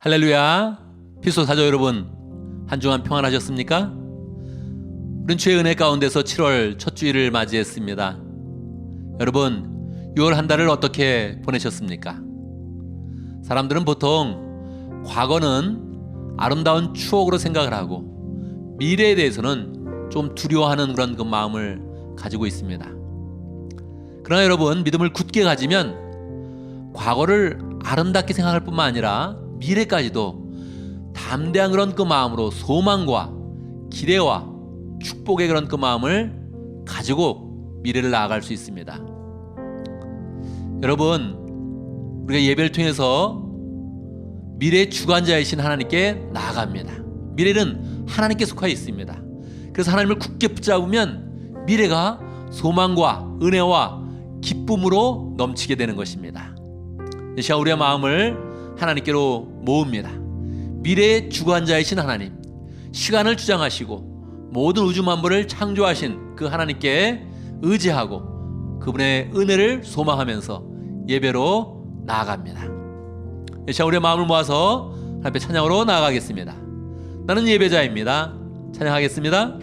할렐루야. 피소 사조 여러분, 한 주간 평안하셨습니까? 우린 주의 은혜 가운데서 7월 첫 주일을 맞이했습니다. 여러분, 6월 한 달을 어떻게 보내셨습니까? 사람들은 보통 과거는 아름다운 추억으로 생각을 하고 미래에 대해서는 좀 두려워하는 그런 그 마음을 가지고 있습니다. 그러나 여러분, 믿음을 굳게 가지면 과거를 아름답게 생각할 뿐만 아니라 미래까지도 담대한 그런 그 마음으로 소망과 기대와 축복의 그런 그 마음을 가지고 미래를 나아갈 수 있습니다. 여러분, 우리가 예배를 통해서 미래의 주관자이신 하나님께 나아갑니다. 미래는 하나님께 속하여 있습니다. 그래서 하나님을 굳게 붙잡으면 미래가 소망과 은혜와 기쁨으로 넘치게 되는 것입니다. 이 시간 우리의 마음을 하나님께로 모읍니다. 미래의 주관자이신 하나님, 시간을 주장하시고 모든 우주 만물을 창조하신 그 하나님께 의지하고 그분의 은혜를 소망하면서 예배로 나아갑니다. 이 시간 우리의 마음을 모아서 하나님의 찬양으로 나아가겠습니다. 나는 예배자입니다. 찬양하겠습니다.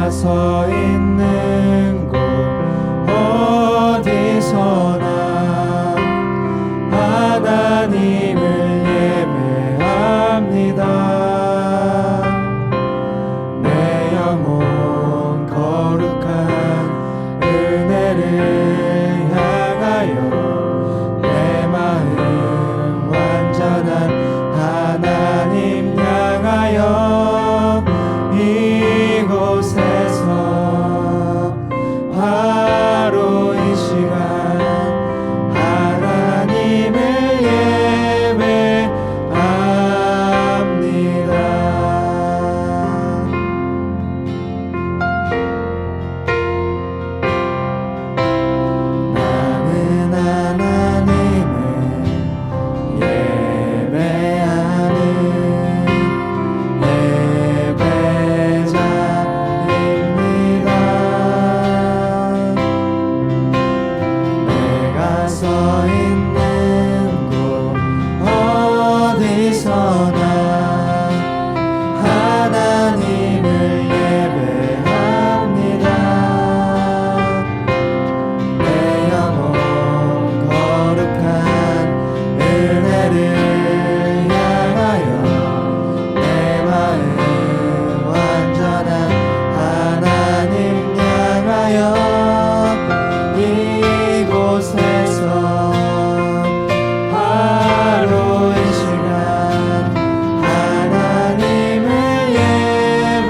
서 있는 곳 어디서나 하나님을 예배합니다. 내 영혼 거룩한 은혜를 향하여 내 마음 완전한 하나님 향하여 이곳에서 바로 이 시간 하나님을 예배합니다. 나는 하나님을 예배하는 서 있는 곳 어디서나 하나님을 예배합니다. 내 영혼 거룩한 은혜를 향하여 내 마음 완전한 하나님 향하여 이곳에서 바로 이 시간 하나님을 예배합니다.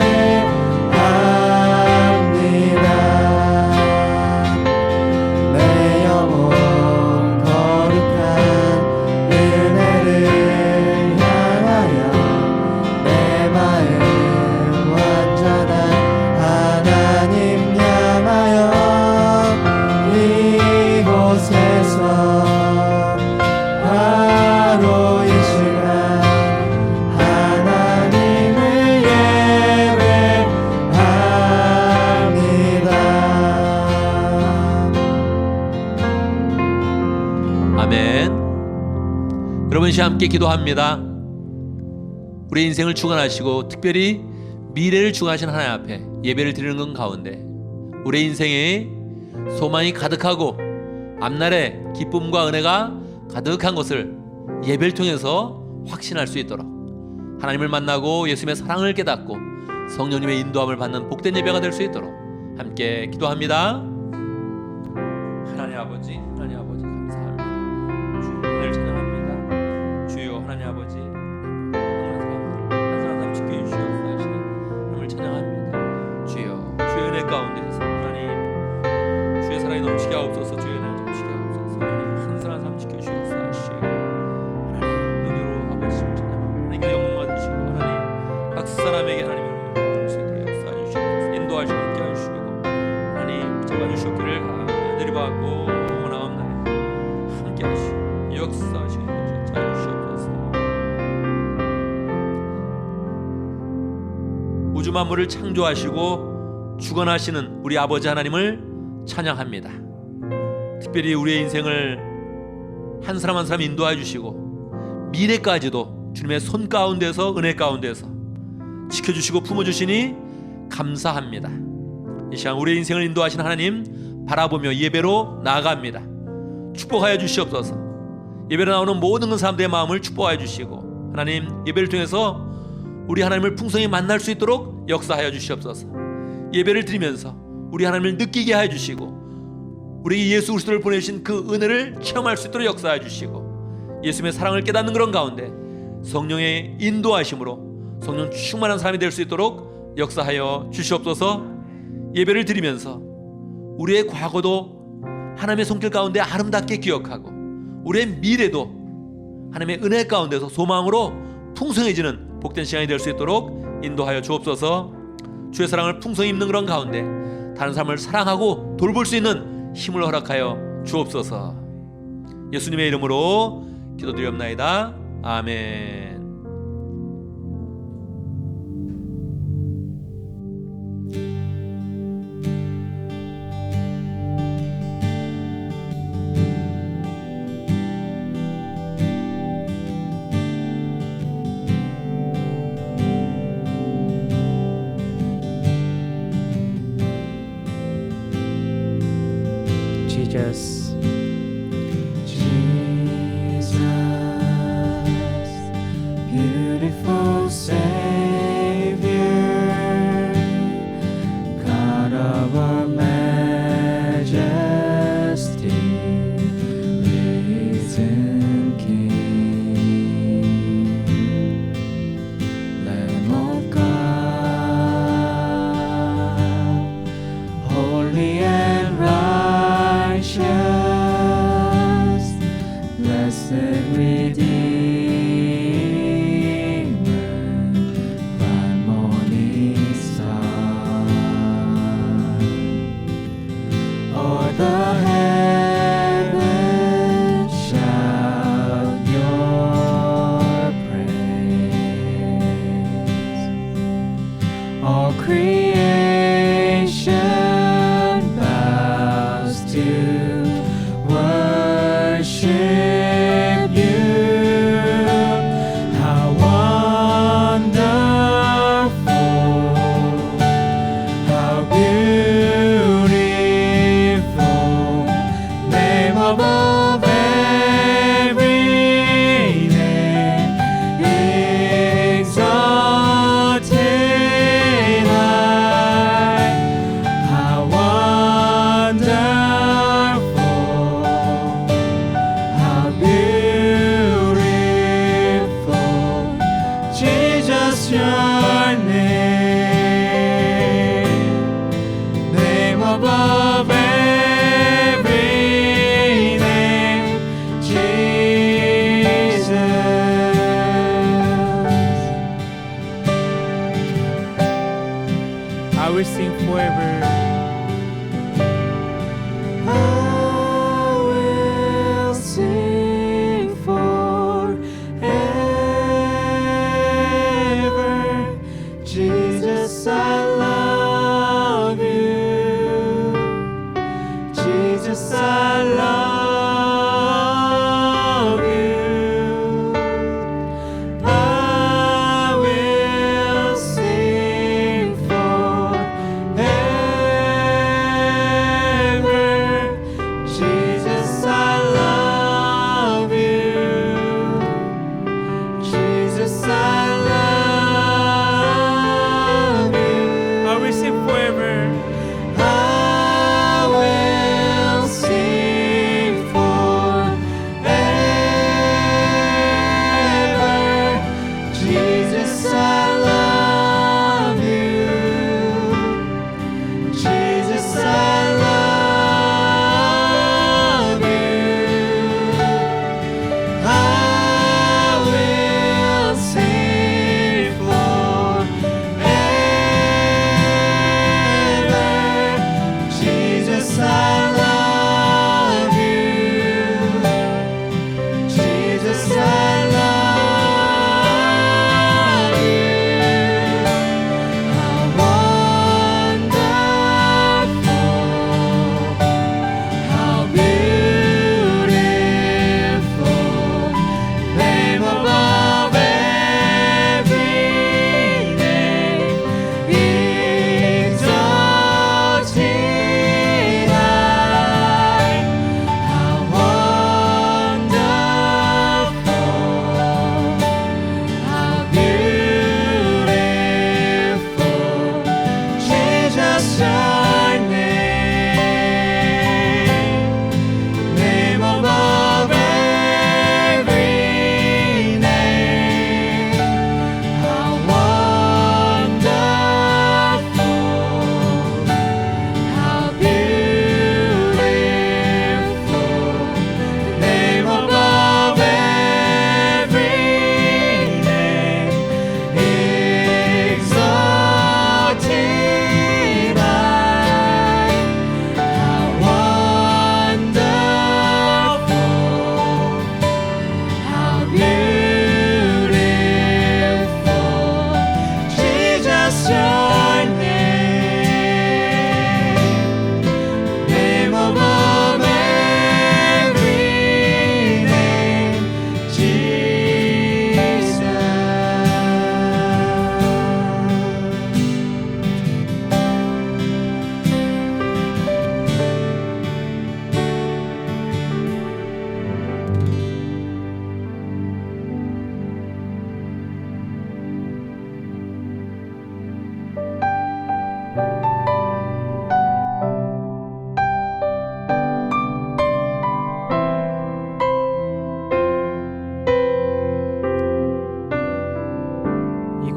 내 영혼 거룩한 은혜를 향하여 내 마음 완전한 하나님 향하여 이곳에서 바로 이 시간 하나님을 예배합니다. 아멘. 여러분, 시간 함께 기도합니다. 우리 인생을 주관하시고 특별히 미래를 주관하신 하나님 앞에 예배를 드리는 것 가운데 우리 인생에 소망이 가득하고 앞날에 기쁨과 은혜가 가득한 것을 예배를 통해서 확신할 수 있도록 하나님을 만나고 예수님의 사랑을 깨닫고 성령님의 인도함을 받는 복된 예배가 될 수 있도록 함께 기도합니다. 하나님 아버지 감사합니다. 주의 은혜를 찬양합니다. 주여 하나님 아버지 한 사람 지켜주시옵소서 하시는 하나님을 찬양합니다. 주여 주의 은혜 가운데서 하나님 주의 사랑이 넘치게 하옵소서. 주의 은혜를 넘치게 하옵소서. 하나님 한 사람 지켜주시옵소서. 우주 만물을 창조하시고 주관하시는 우리 아버지 하나님을 찬양합니다. 특별히 우리의 인생을 한 사람 한 사람 인도해 주시고 미래까지도 주님의 손 가운데서 은혜 가운데서 지켜주시고 품어주시니 감사합니다. 이 시간 우리의 인생을 인도하시는 하나님 바라보며 예배로 나아갑니다. 축복하여 주시옵소서. 예배로 나오는 모든 사람들의 마음을 축복하여 주시고 하나님 예배를 통해서 우리 하나님을 풍성히 만날 수 있도록 역사하여 주시옵소서. 예배를 드리면서 우리 하나님을 느끼게 하여 주시고 우리 예수 그리스도를 보내신 그 은혜를 체험할 수 있도록 역사하여 주시고 예수님의 사랑을 깨닫는 그런 가운데 성령의 인도하심으로 성령 충만한 삶이 될 수 있도록 역사하여 주시옵소서. 예배를 드리면서 우리의 과거도 하나님의 손길 가운데 아름답게 기억하고 우리의 미래도 하나님의 은혜 가운데서 소망으로 풍성해지는 복된 시간이 될 수 있도록 인도하여 주옵소서. 주의 사랑을 풍성히 입는 그런 가운데 다른 사람을 사랑하고 돌볼 수 있는 힘을 허락하여 주옵소서. 예수님의 이름으로 기도드리옵나이다. 아멘. Jesus, beautiful Savior, God of our majesty, risen King, Lamb of God, holy and righteous, blessed Redeemer, bright morning star. All the heavens shout your praise. All creation bows to worship you. How wonderful, how beautiful, name above every name, exalted high. How wonderful, how beautiful, Jesus, your name above every name, Jesus. I will sing forever. I will sing forever. Jesus, I love you. Jesus, I love you. I will sing forever.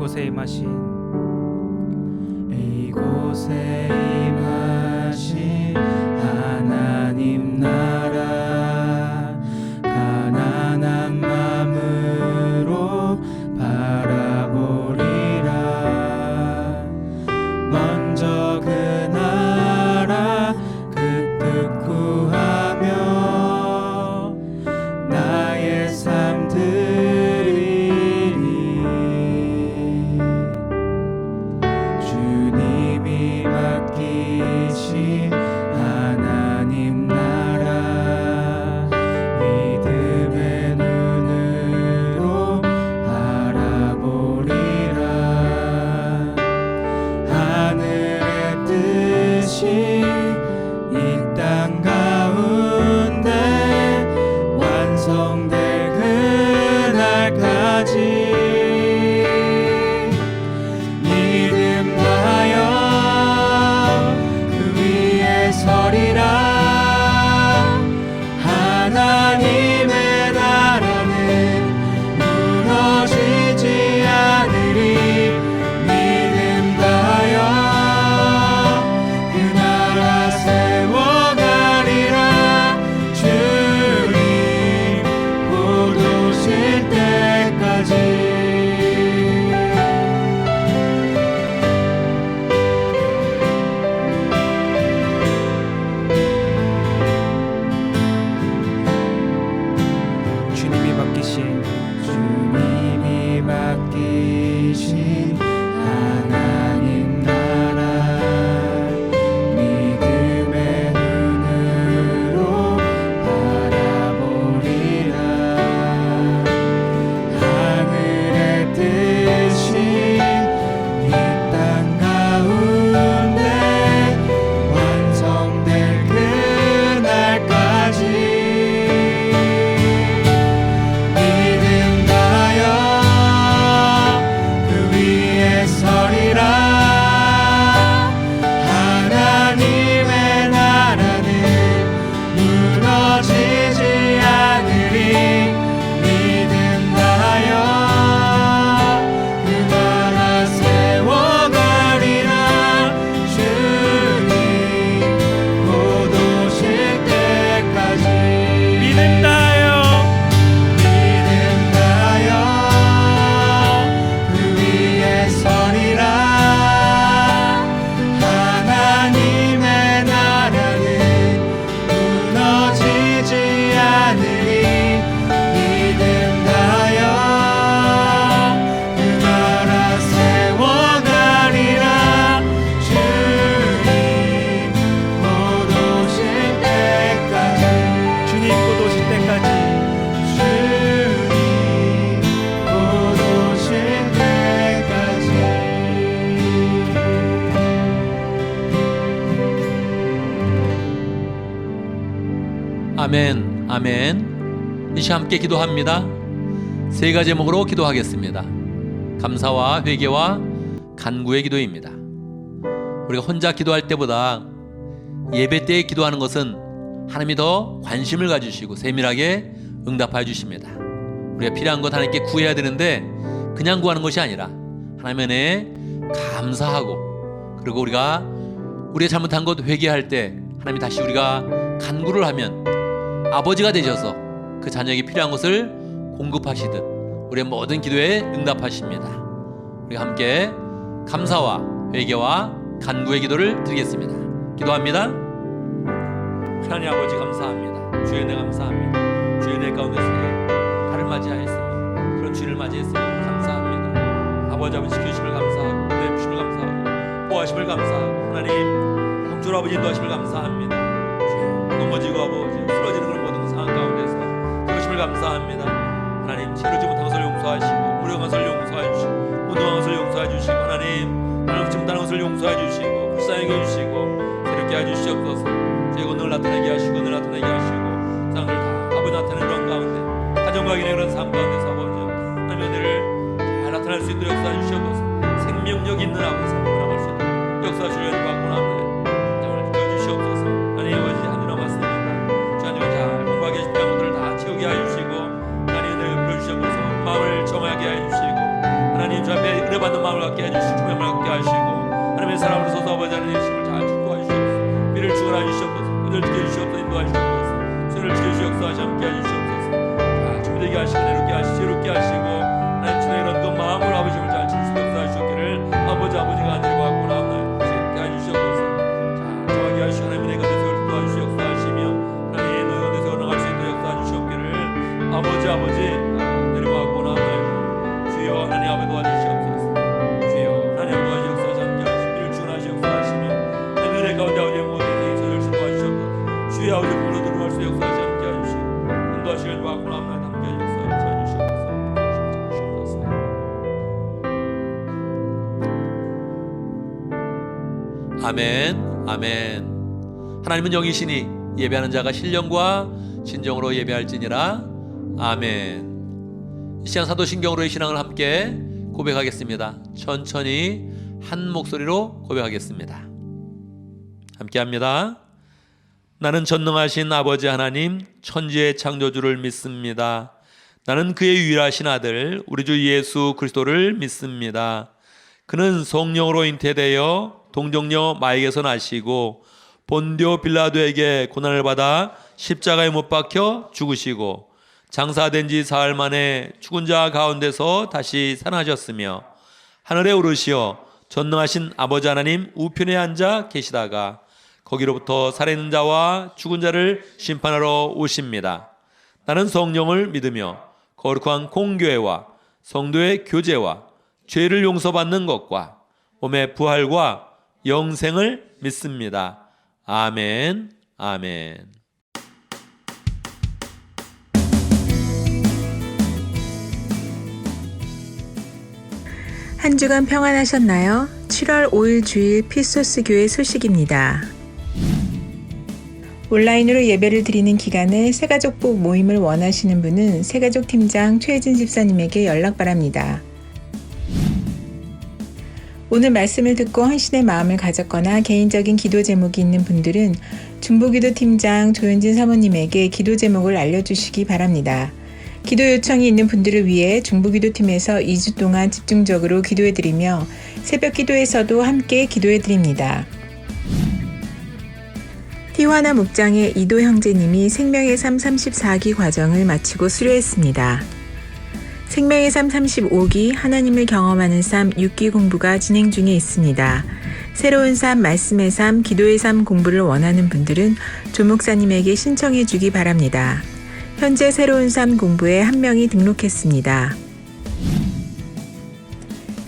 이곳에 임하신 하나님 나라 가난한 마음으로 바라보리라. 먼저 그 나라 그 뜻 구하며 나의 삶 드리리. 주님이 맡기신 하나님 나라 믿음의 눈으로 바라보리라. 하늘의 뜻이 이 땅 가운데 완성될 그날까지 믿음 다하여 그 위에 서리라. 하나님의 나라는 무너지지 않으리. 믿음 다하여 그 나라 세워가리라. 주님 곧 오실 때까지. 주님이 맡기신 하나님 나라 믿음의 눈으로 바라보리라. 하늘의 뜻이 이 땅 가운데 완성될 그날까지 믿음 다하여 그 위에 서리라. 하나님의 나라는 무너지지 않으리. 믿음 다하여 그 나라 세워가리라. 주님 곧 오실 때까지. 믿음 다하여 그 위에 서리라. 하나님의 나라는 무너지지 않으리. 믿음 다하여 그 나라 세워가리라. 주님 곧 오실 때까지. 주님 곧 오실 때까지. 주님 곧 오실 때까지. 아멘, 아멘. 이 시간 함께 기도합니다. 세 가지 제목으로 기도하겠습니다. 감사와 회개와 간구의 기도입니다. 우리가 혼자 기도할 때보다 예배 때 기도하는 것은 하나님이 더 관심을 가지시고 세밀하게 응답하여 주십니다. 우리가 필요한 것 하나님께 구해야 되는데 그냥 구하는 것이 아니라 하나님의 은혜에 감사하고, 그리고 우리가 잘못한 것 회개할 때 하나님이 다시 우리가 간구를 하면 아버지가 되셔서 그 자녀에게 필요한 것을 공급하시듯 우리의 모든 기도에 응답하십니다. 우리가 함께 감사와 회개와 간구의 기도를 드리겠습니다. 기도합니다. 하나님 아버지 감사합니다. 주의 은혜 감사합니다. 주의 은혜 가운데서 달을 맞이하였습니다. 그런 주를 맞이했습니다. 감사합니다. 아버지 지켜주심을 감사하고 은혜 주심을 감사하고 보호하심을 감사하고 하나님 형주 아버지 인도하심을 감사합니다. 넘어지고 아버지 쓰러지는 그런 모든 상황 가운데서 그러심을 감사합니다. 하나님 채로지 못한 것을 용서하시고 무력한 것을 용서해 주시고 무능한 것을 용서해 주시고 하나님 하나님 못하는 것을 용서해 주시고 불쌍하게 해주시고 새롭게 해주시옵소서. 저희가 늘 나타나게 하시고 늘 나타나게 하시고 사람들 다 아버지 나타내는 그런 가운데 가정과 인의 그런 삶 가운데서 아버지 하나님의 은혜를 잘 나타낼 수 있도록 역사해 주시옵소서. 생명력 있는 아버지 삶을 나갈 수 있도록 역사하시려 받고 나옵니다. 오늘 지켜주시옵소서. 하나님 아버지 한 주 남았습니다. 주님 잘 공부하게 해주신 것들을 다 채우게 하여 주시고 하나님 은혜를 부어주시옵소서. 마음을 정하게 하여 주시고 하나님 주 앞에 은혜 받는 마음을 갖게 해주시고 품행을 갖게 하시고 하나님의 사랑으로 서서 아버지 하나님 예수님을 잘 도와주시옵소서. 미래를 주관하 주시옵소서. 그들을 지켜주시옵소서. 인도하시옵소서. 손을 지켜주시옵소서. 하시 함께 해주시옵소서. 자, 준비되게 하시고 내롭게 하시고 지혜롭게 하시고 하나님 주의 이런 그 마음으로 아버지를 잘 지킬 수 없어 하시옵기를 아버지가 하늘에 받고 나옵니다. 지혜롭게 해주시옵소서. 자, 정하게 하시고 하나님 은혜 가운데 세월 도와주시옵소서 하시며 하나님의 너희 가운데 세월 나갈 수 있도록 역사해 주시옵기를 아버지 내려받고 나옵니다. 주여 하나님 아버지 도와주시옵소서. 주여 하나님 도와주시옵소서. 함께 하시고 이를 주관하시옵소서 하시며 하나님 은혜 가운데 아버지의 모든 인생이 저절시 도와주시옵소서. 주여 아버지 불러 들어갈 수 역사하시 함께 해주시고 인도하시길 받고 나옵니다. 함께 해주시옵소서. 아멘, 아멘. 하나님은 영이시니 예배하는 자가 신령과 진정으로 예배할지니라. 아멘. 이 시간 사도신경으로의 신앙을 함께 고백하겠습니다. 천천히 한 목소리로 고백하겠습니다. 함께합니다. 나는 전능하신 아버지 하나님 천지의 창조주를 믿습니다. 나는 그의 유일하신 아들 우리 주 예수 그리스도를 믿습니다. 그는 성령으로 잉태되어 동정녀 마에게서 나시고 본디오 빌라도에게 고난을 받아 십자가에 못 박혀 죽으시고 장사된 지 사흘 만에 죽은 자 가운데서 다시 살아나셨으며 하늘에 오르시어 전능하신 아버지 하나님 우편에 앉아 계시다가 거기로부터 살아있는 자와 죽은 자를 심판하러 오십니다. 나는 성령을 믿으며 거룩한 공교회와 성도의 교제와 죄를 용서받는 것과 몸의 부활과 영생을 믿습니다. 아멘, 아멘. 한 주간 평안하셨나요? 7월 5일 주일 피소스 교회 소식입니다. 온라인으로 예배를 드리는 기간에 새가족복 모임을 원하시는 분은 새가족팀장 최혜진 집사님에게 연락 바랍니다. 오늘 말씀을 듣고 헌신의 마음을 가졌거나 개인적인 기도 제목이 있는 분들은 중보기도팀장 조현진 사모님에게 기도 제목을 알려주시기 바랍니다. 기도 요청이 있는 분들을 위해 중보기도팀에서 2주 동안 집중적으로 기도해드리며 새벽 기도에서도 함께 기도해드립니다. 티화나 목장의 이도 형제님이 생명의 삶 34기 과정을 마치고 수료했습니다. 생명의 삶 35기 하나님을 경험하는 삶 6기 공부가 진행 중에 있습니다. 새로운 삶, 말씀의 삶, 기도의 삶 공부를 원하는 분들은 조 목사님에게 신청해 주기 바랍니다. 현재 새로운 삶 공부에 한 명이 등록했습니다.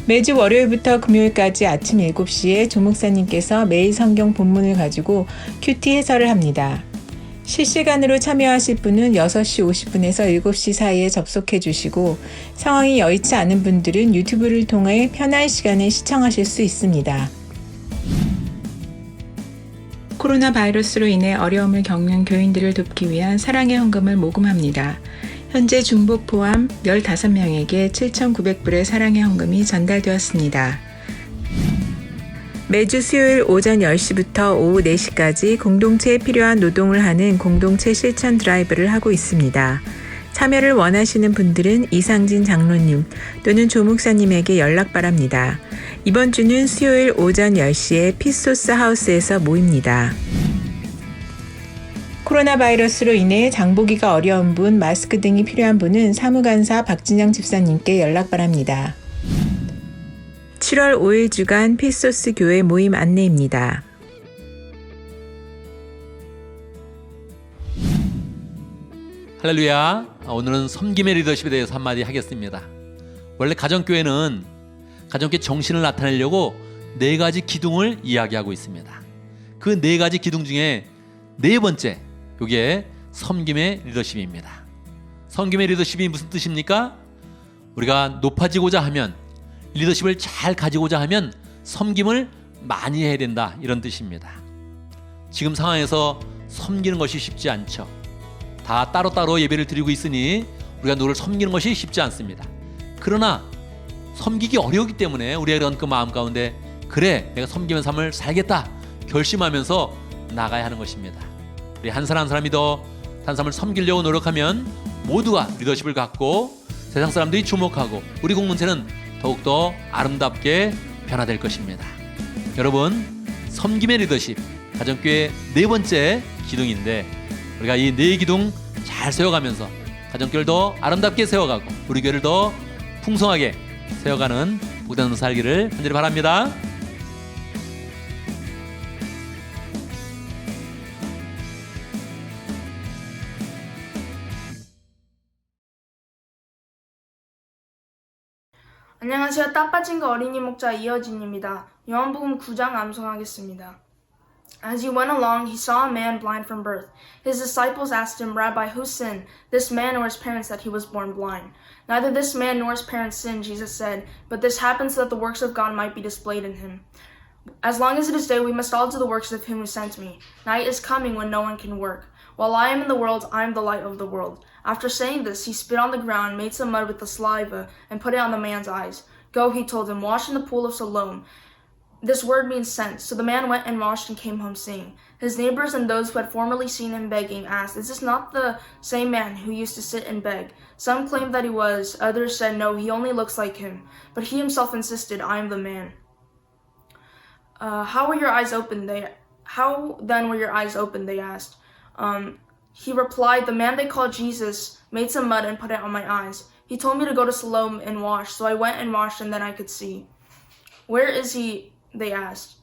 매주 월요일부터 금요일까지 아침 7시에 조 목사님께서 매일 성경 본문을 가지고 큐티 해설을 합니다. 실시간으로 참여하실 분은 6시 50분에서 7시 사이에 접속해 주시고 상황이 여의치 않은 분들은 유튜브를 통해 편한 시간에 시청하실 수 있습니다. 코로나 바이러스로 인해 어려움을 겪는 교인들을 돕기 위한 사랑의 헌금을 모금합니다. 현재 중복 포함 15명에게 7,900불의 사랑의 헌금이 전달되었습니다. 매주 수요일 오전 10시부터 오후 4시까지 공동체에 필요한 노동을 하는 공동체 실천 드라이브를 하고 있습니다. 참여를 원하시는 분들은 이상진 장로님 또는 조 목사님에게 연락 바랍니다. 이번 주는 수요일 오전 10시에 피소스 하우스에서 모입니다. 코로나 바이러스로 인해 장보기가 어려운 분, 마스크 등이 필요한 분은 사무간사 박진영 집사님께 연락 바랍니다. 7월 5일 주간 피소스 교회 모임 안내입니다. 할렐루야. 오늘은 섬김의 리더십에 대해서 한마디 하겠습니다. 원래 가정교회는 가정교회 정신을 나타내려고 4가지 기둥을 이야기하고 있습니다. 그 4가지 기둥 중에 4번째, 이게 섬김의 리더십입니다. 섬김의 리더십이 무슨 뜻입니까? 우리가 높아지고자 하면, 리더십을 잘 가지고자 하면 섬김을 많이 해야 된다, 이런 뜻입니다. 지금 상황에서 섬기는 것이 쉽지 않죠. 다 따로따로 예배를 드리고 있으니 우리가 누구를 섬기는 것이 쉽지 않습니다. 그러나 섬기기 어려우기 때문에 우리가 이런 그 마음 가운데 그래, 내가 섬기는 삶을 살겠다 결심하면서 나가야 하는 것입니다. 우리 한 사람 한 사람이 더 다른 사람을 섬기려고 노력하면 모두가 리더십을 갖고 세상 사람들이 주목하고 우리 공동체는 더욱더 아름답게 변화될 것입니다. 여러분, 섬김의 리더십, 가정교회 네 번째 기둥인데 우리가 이 네 기둥 잘 세워가면서 가정교회를 더 아름답게 세워가고 우리 교회를 더 풍성하게 세워가는 복된 살기를 간절히 바랍니다. 안녕하세요. 따빠진 거 어린이 목자 이어진입니다. 요한복음 9장 암송하겠습니다. As he went along, he saw a man blind from birth. His disciples asked him, Rabbi, who sinned, this man or his parents, that he was born blind? Neither this man nor his parents sinned, Jesus said, but this happened so that the works of God might be displayed in him. As long as it is day, we must all do the works of him who sent me. Night is coming when no one can work. While I am in the world, I am the light of the world. After saying this, he spit on the ground, made some mud with the saliva, and put it on the man's eyes. Go, he told him, wash in the pool of Siloam. This word means sent. So the man went and washed and came home seeing. His neighbors and those who had formerly seen him begging asked, Is this not the same man who used to sit and beg? Some claimed that he was. Others said, No, he only looks like him. But he himself insisted, I am the man. How were your eyes opened? How then were your eyes opened? They asked. He replied, The man they called Jesus made some mud and put it on my eyes. He told me to go to Siloam and wash, so I went and washed and then I could see. Where is he? They asked.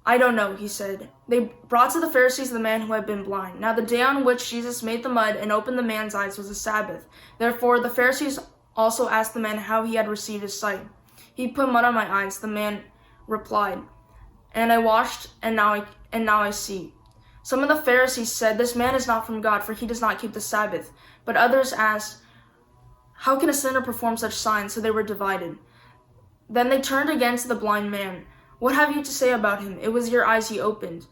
I don't know, he said. They brought to the Pharisees the man who had been blind. Now the day on which Jesus made the mud and opened the man's eyes was a Sabbath. Therefore the Pharisees also asked the man how he had received his sight. He put mud on my eyes, the man replied, and I washed, and now I see. Some of the Pharisees said, This man is not from God, for he does not keep the Sabbath. But others asked, How can a sinner perform such signs? So they were divided. Then they turned again to the blind man. What have you to say about him? It was your eyes he opened.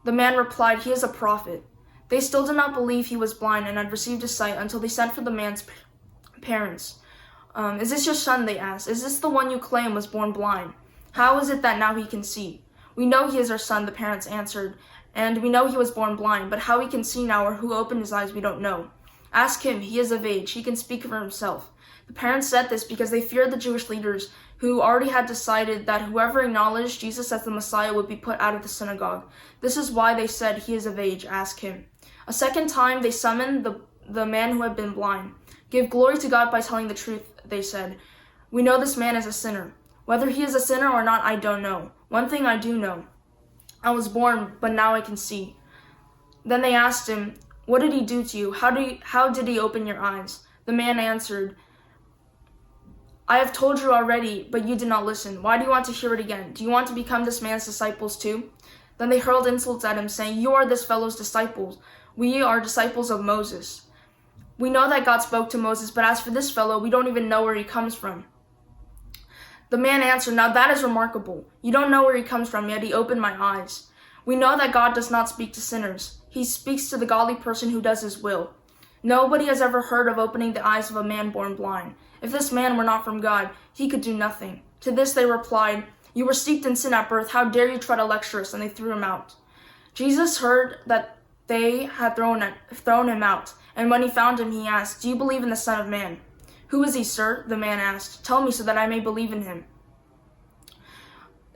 The man replied, He is a prophet. They still did not believe he was blind and had received his sight until they sent for the man's parents. Is this your son? They asked. Is this the one you claim was born blind? How is it that now he can see? We know he is our son, the parents answered, and we know he was born blind, but how he can see now or who opened his eyes we don't know. Ask him, he is of age, he can speak for himself. The parents said this because they feared the Jewish leaders who already had decided that whoever acknowledged Jesus as the Messiah would be put out of the synagogue. This is why they said, He is of age, ask him. A second time they summoned the man who had been blind. Give glory to God by telling the truth, they said. We know this man is a sinner. Whether he is a sinner or not, I don't know. One thing I do know. I was born, but now I can see. Then they asked him, What did he do to you? How did he open your eyes? The man answered, I have told you already, but you did not listen. Why do you want to hear it again? Do you want to become this man's disciples too? Then they hurled insults at him, saying, You are this fellow's disciples. We are disciples of Moses. We know that God spoke to Moses, but as for this fellow, we don't even know where he comes from. The man answered, Now that is remarkable. You don't know where he comes from, yet he opened my eyes. We know that God does not speak to sinners. He speaks to the godly person who does his will. Nobody has ever heard of opening the eyes of a man born blind. If this man were not from God, he could do nothing. To this they replied, You were steeped in sin at birth. How dare you try to lecture us? And they threw him out. Jesus heard that they had thrown him out. And when he found him, he asked, Do you believe in the Son of Man? Who is he, sir? The man asked. Tell me so that I may believe in him.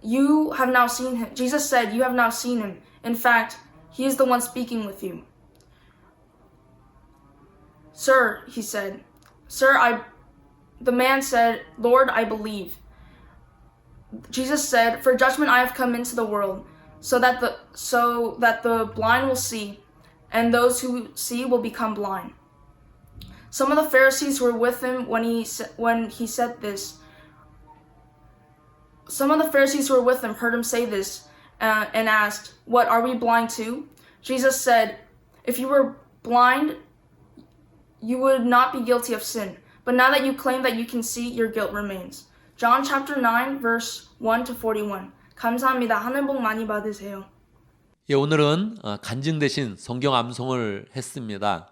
You have now seen him. Jesus said, You have now seen him. In fact, he is the one speaking with you. Sir, he said. The man said, Lord, I believe. Jesus said, For judgment I have come into the world, so that the blind will see, and those who see will become blind. Some of the Pharisees who were with him when he said this, some of the Pharisees who were with him heard him say this and asked, What, are we blind too? Jesus said, If you were blind, you would not be guilty of sin. But now that you claim that you can see, your guilt remains. John chapter 9, verse 1 to 41. 감사합니다. 하늘 복 많이 받으세요. 예, 오늘은 간증 대신 성경 암송을 했습니다.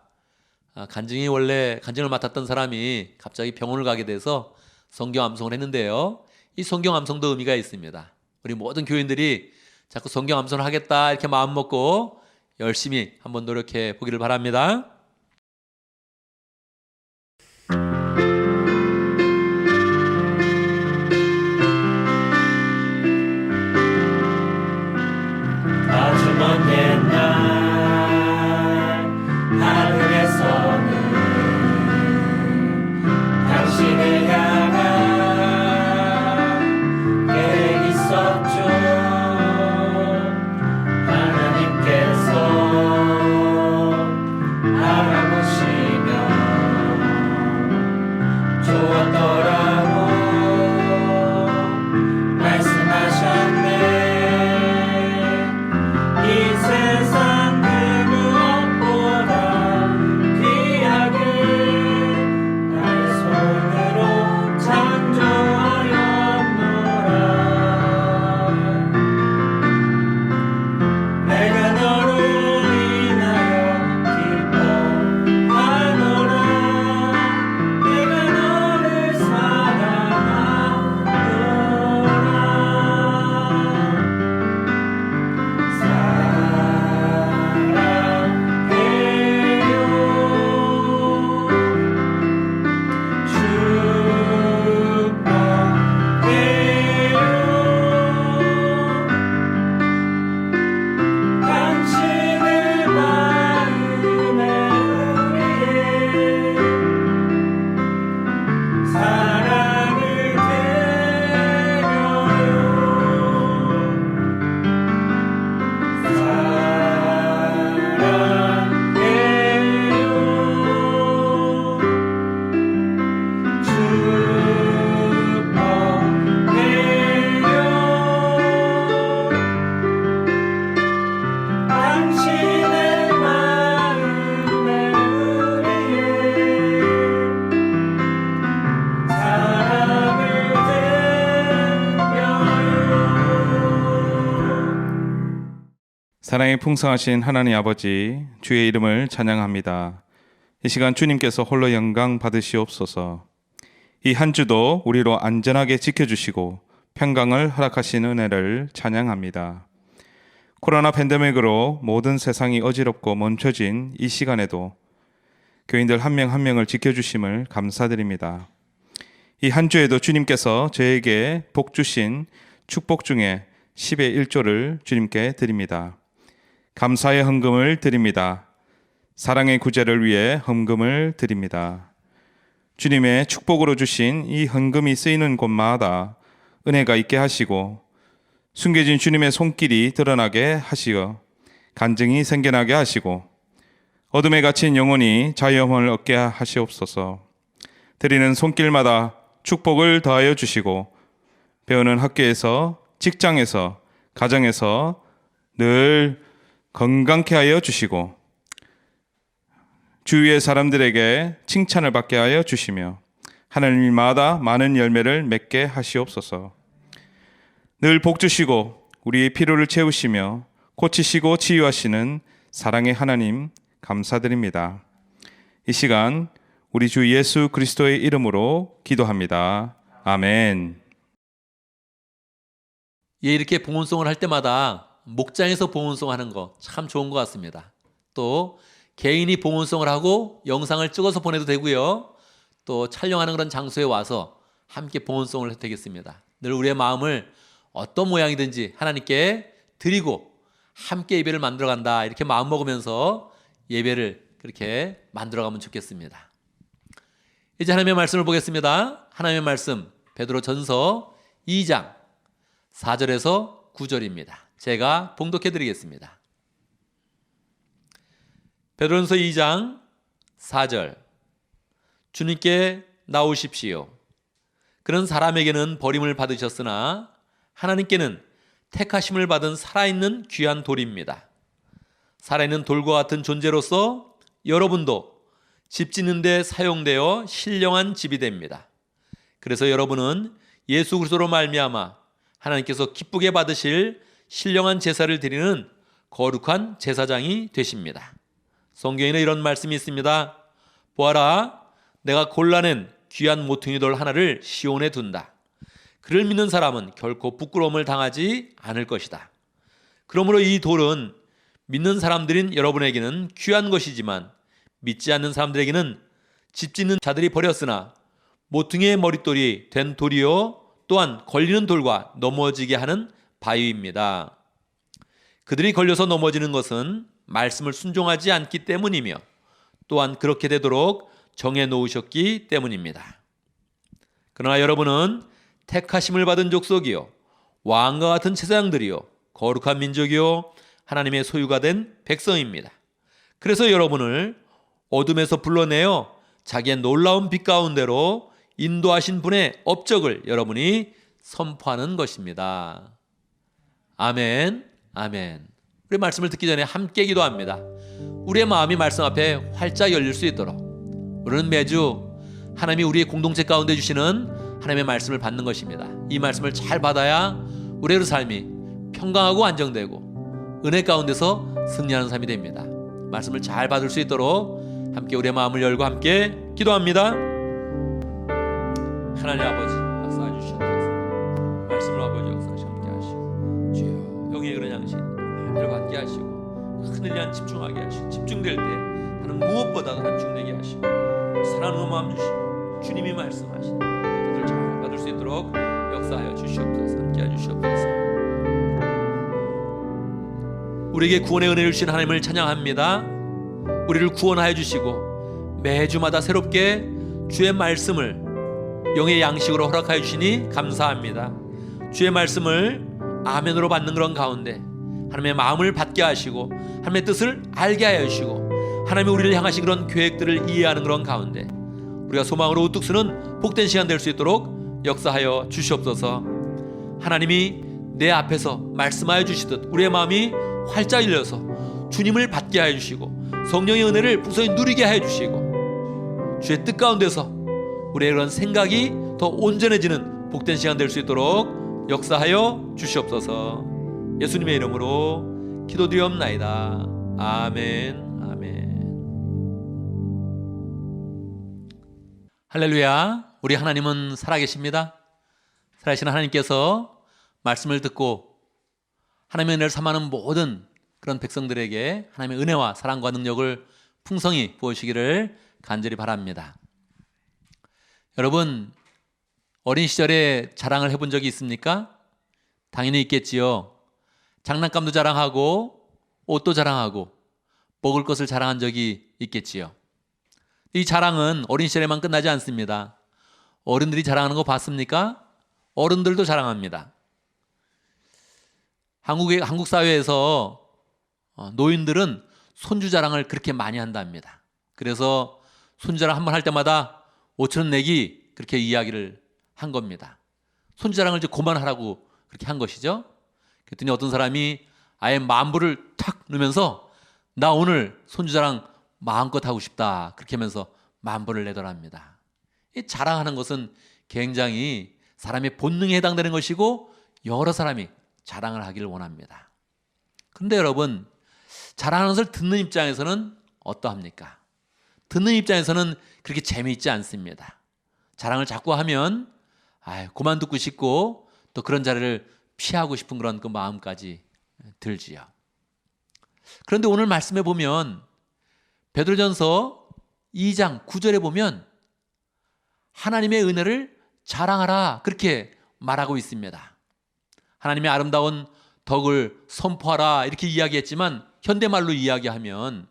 간증을 맡았던 사람이 갑자기 병원을 가게 돼서 성경 암송을 했는데요. 이 성경 암송도 의미가 있습니다. 우리 모든 교인들이 자꾸 성경 암송을 하겠다 이렇게 마음 먹고 열심히 한번 노력해 보기를 바랍니다. 사랑이 풍성하신 하나님 아버지, 주의 이름을 찬양합니다. 이 시간 주님께서 홀로 영광 받으시옵소서. 이 한 주도 우리로 안전하게 지켜주시고 평강을 허락하신 은혜를 찬양합니다. 코로나 팬데믹으로 모든 세상이 어지럽고 멈춰진 이 시간에도 교인들 한 명 한 명을 지켜주심을 감사드립니다. 이 한 주에도 주님께서 저에게 복 주신 축복 중에 10의 1조를 주님께 드립니다. 감사의 헌금을 드립니다. 사랑의 구제를 위해 헌금을 드립니다. 주님의 축복으로 주신 이 헌금이 쓰이는 곳마다 은혜가 있게 하시고 숨겨진 주님의 손길이 드러나게 하시어 간증이 생겨나게 하시고 어둠에 갇힌 영혼이 자유함을 얻게 하시옵소서. 드리는 손길마다 축복을 더하여 주시고 배우는 학교에서, 직장에서, 가정에서 늘 건강케 하여 주시고 주위의 사람들에게 칭찬을 받게 하여 주시며 하는 일마다 많은 열매를 맺게 하시옵소서. 늘 복 주시고 우리의 필요를 채우시며 고치시고 치유하시는 사랑의 하나님 감사드립니다. 이 시간 우리 주 예수 그리스도의 이름으로 기도합니다. 아멘. 예, 이렇게 봉헌송을 할 때마다 목장에서 봉헌송 하는 거 참 좋은 것 같습니다. 또 개인이 봉헌송을 하고 영상을 찍어서 보내도 되고요. 또 촬영하는 그런 장소에 와서 함께 봉헌송을 해도 되겠습니다. 늘 우리의 마음을 어떤 모양이든지 하나님께 드리고 함께 예배를 만들어간다, 이렇게 마음 먹으면서 예배를 그렇게 만들어가면 좋겠습니다. 이제 하나님의 말씀을 보겠습니다. 하나님의 말씀 베드로전서 2장 4절에서 9절입니다. 제가 봉독해 드리겠습니다. 베드로전서 2장 4절. 주님께 나오십시오. 그는 사람에게는 버림을 받으셨으나 하나님께는 택하심을 받은 살아있는 귀한 돌입니다. 살아있는 돌과 같은 존재로서 여러분도 집 짓는 데 사용되어 신령한 집이 됩니다. 그래서 여러분은 예수 그리스도로 말미암아 하나님께서 기쁘게 받으실 신령한 제사를 드리는 거룩한 제사장이 되십니다. 성경에는 이런 말씀이 있습니다. 보아라, 내가 골라낸 귀한 모퉁이 돌 하나를 시온에 둔다. 그를 믿는 사람은 결코 부끄러움을 당하지 않을 것이다. 그러므로 이 돌은 믿는 사람들인 여러분에게는 귀한 것이지만 믿지 않는 사람들에게는 집 짓는 자들이 버렸으나 모퉁이의 머릿돌이 된 돌이요 또한 걸리는 돌과 넘어지게 하는 바위입니다. 그들이 걸려서 넘어지는 것은 말씀을 순종하지 않기 때문이며 또한 그렇게 되도록 정해 놓으셨기 때문입니다. 그러나 여러분은 택하심을 받은 족속이요 왕과 같은 제사장들이요 거룩한 민족이요 하나님의 소유가 된 백성입니다. 그래서 여러분을 어둠에서 불러내어 자기의 놀라운 빛 가운데로 인도하신 분의 업적을 여러분이 선포하는 것입니다. 아멘, 아멘. 우리 말씀을 듣기 전에 함께 기도합니다. 우리의 마음이 말씀 앞에 활짝 열릴 수 있도록 우리는 매주 하나님이 우리의 공동체 가운데 주시는 하나님의 말씀을 받는 것입니다. 이 말씀을 잘 받아야 우리의 삶이 평강하고 안정되고 은혜 가운데서 승리하는 삶이 됩니다. 말씀을 잘 받을 수 있도록 함께 우리의 마음을 열고 함께 기도합니다. 하나님 아버지 역사해 주시옵소서. 말씀을 아버지 역사하시 함께 하시고 주여 영의 그런 양식 말대로 갖게 하시고 하늘 위한 집중하게 하시고 집중될 때 하는 무엇보다도 한중되게 하시고 사랑하는 마음 주시고 주님이 말씀하시는 그들을 잘 받을 수 있도록 역사하여 주시옵소서. 함께 해주시옵소서. 우리에게 구원의 은혜를 주신 하나님을 찬양합니다. 우리를 구원하여 주시고 매주마다 새롭게 주의 말씀을 영의 양식으로 허락하여 주시니 감사합니다. 주의 말씀을 아멘으로 받는 그런 가운데 하나님의 마음을 받게 하시고 하나님의 뜻을 알게 하여 주시고 하나님이 우리를 향하신 그런 계획들을 이해하는 그런 가운데 우리가 소망으로 우뚝 서는 복된 시간 될 수 있도록 역사하여 주시옵소서. 하나님이 내 앞에서 말씀하여 주시듯 우리의 마음이 활짝 열려서 주님을 받게 하여 주시고 성령의 은혜를 풍성히 누리게 하여 주시고 주의 뜻 가운데서 우리의 그런 생각이 더 온전해지는 복된 시간 될 수 있도록 역사하여 주시옵소서. 예수님의 이름으로 기도드리옵나이다. 아멘. 아멘. 할렐루야. 우리 하나님은 살아계십니다. 살아계신 하나님께서 말씀을 듣고 하나님의 은혜를 삼하는 모든 그런 백성들에게 하나님의 은혜와 사랑과 능력을 풍성히 부어주시기를 간절히 바랍니다. 여러분, 어린 시절에 자랑을 해본 적이 있습니까? 당연히 있겠지요. 장난감도 자랑하고 옷도 자랑하고 먹을 것을 자랑한 적이 있겠지요. 이 자랑은 어린 시절에만 끝나지 않습니다. 어른들이 자랑하는 거 봤습니까? 어른들도 자랑합니다. 한국 사회에서 노인들은 손주 자랑을 그렇게 많이 한답니다. 그래서 손주 자랑 한번 할 때마다 5,000원 내기 그렇게 이야기를 한 겁니다. 손주 자랑을 이제 그만하라고 그렇게 한 것이죠. 그랬더니 어떤 사람이 아예 만불을 탁 넣으면서 나 오늘 손주 자랑 마음껏 하고 싶다 그렇게 하면서 만불을 내더랍니다. 이 자랑하는 것은 굉장히 사람의 본능에 해당되는 것이고 여러 사람이 자랑을 하기를 원합니다. 그런데 여러분, 자랑하는 것을 듣는 입장에서는 어떠합니까? 듣는 입장에서는 그렇게 재미있지 않습니다. 자랑을 자꾸 하면 그만 듣고 싶고 또 그런 자리를 피하고 싶은 그런 그 마음까지 들지요. 그런데 오늘 말씀해 보면 베드로전서 2장 9절에 보면 하나님의 은혜를 자랑하라 그렇게 말하고 있습니다. 하나님의 아름다운 덕을 선포하라 이렇게 이야기했지만 현대말로 이야기하면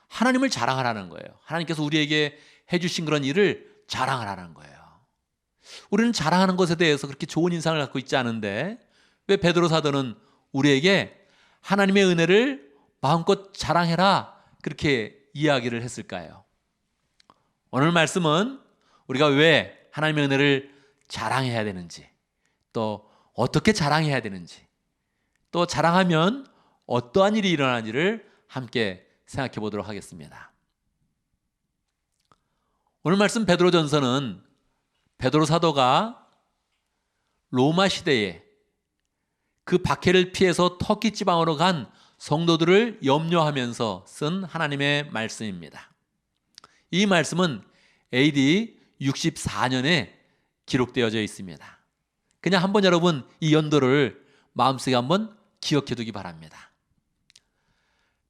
하나님을 자랑하라는 거예요. 하나님께서 우리에게 해주신 그런 일을 자랑하라는 거예요. 우리는 자랑하는 것에 대해서 그렇게 좋은 인상을 갖고 있지 않은데 왜 베드로 사도는 우리에게 하나님의 은혜를 마음껏 자랑해라 그렇게 이야기를 했을까요? 오늘 말씀은 우리가 왜 하나님의 은혜를 자랑해야 되는지, 또 어떻게 자랑해야 되는지, 또 자랑하면 어떠한 일이 일어나는지를 함께 생각해 보도록 하겠습니다. 오늘 말씀 베드로전서는 베드로 사도가 로마 시대에 그 박해를 피해서 터키 지방으로 간 성도들을 염려하면서 쓴 하나님의 말씀입니다. 이 말씀은 AD 64년에 기록되어져 있습니다. 그냥 한번 여러분 이 연도를 마음속에 한번 기억해 두기 바랍니다.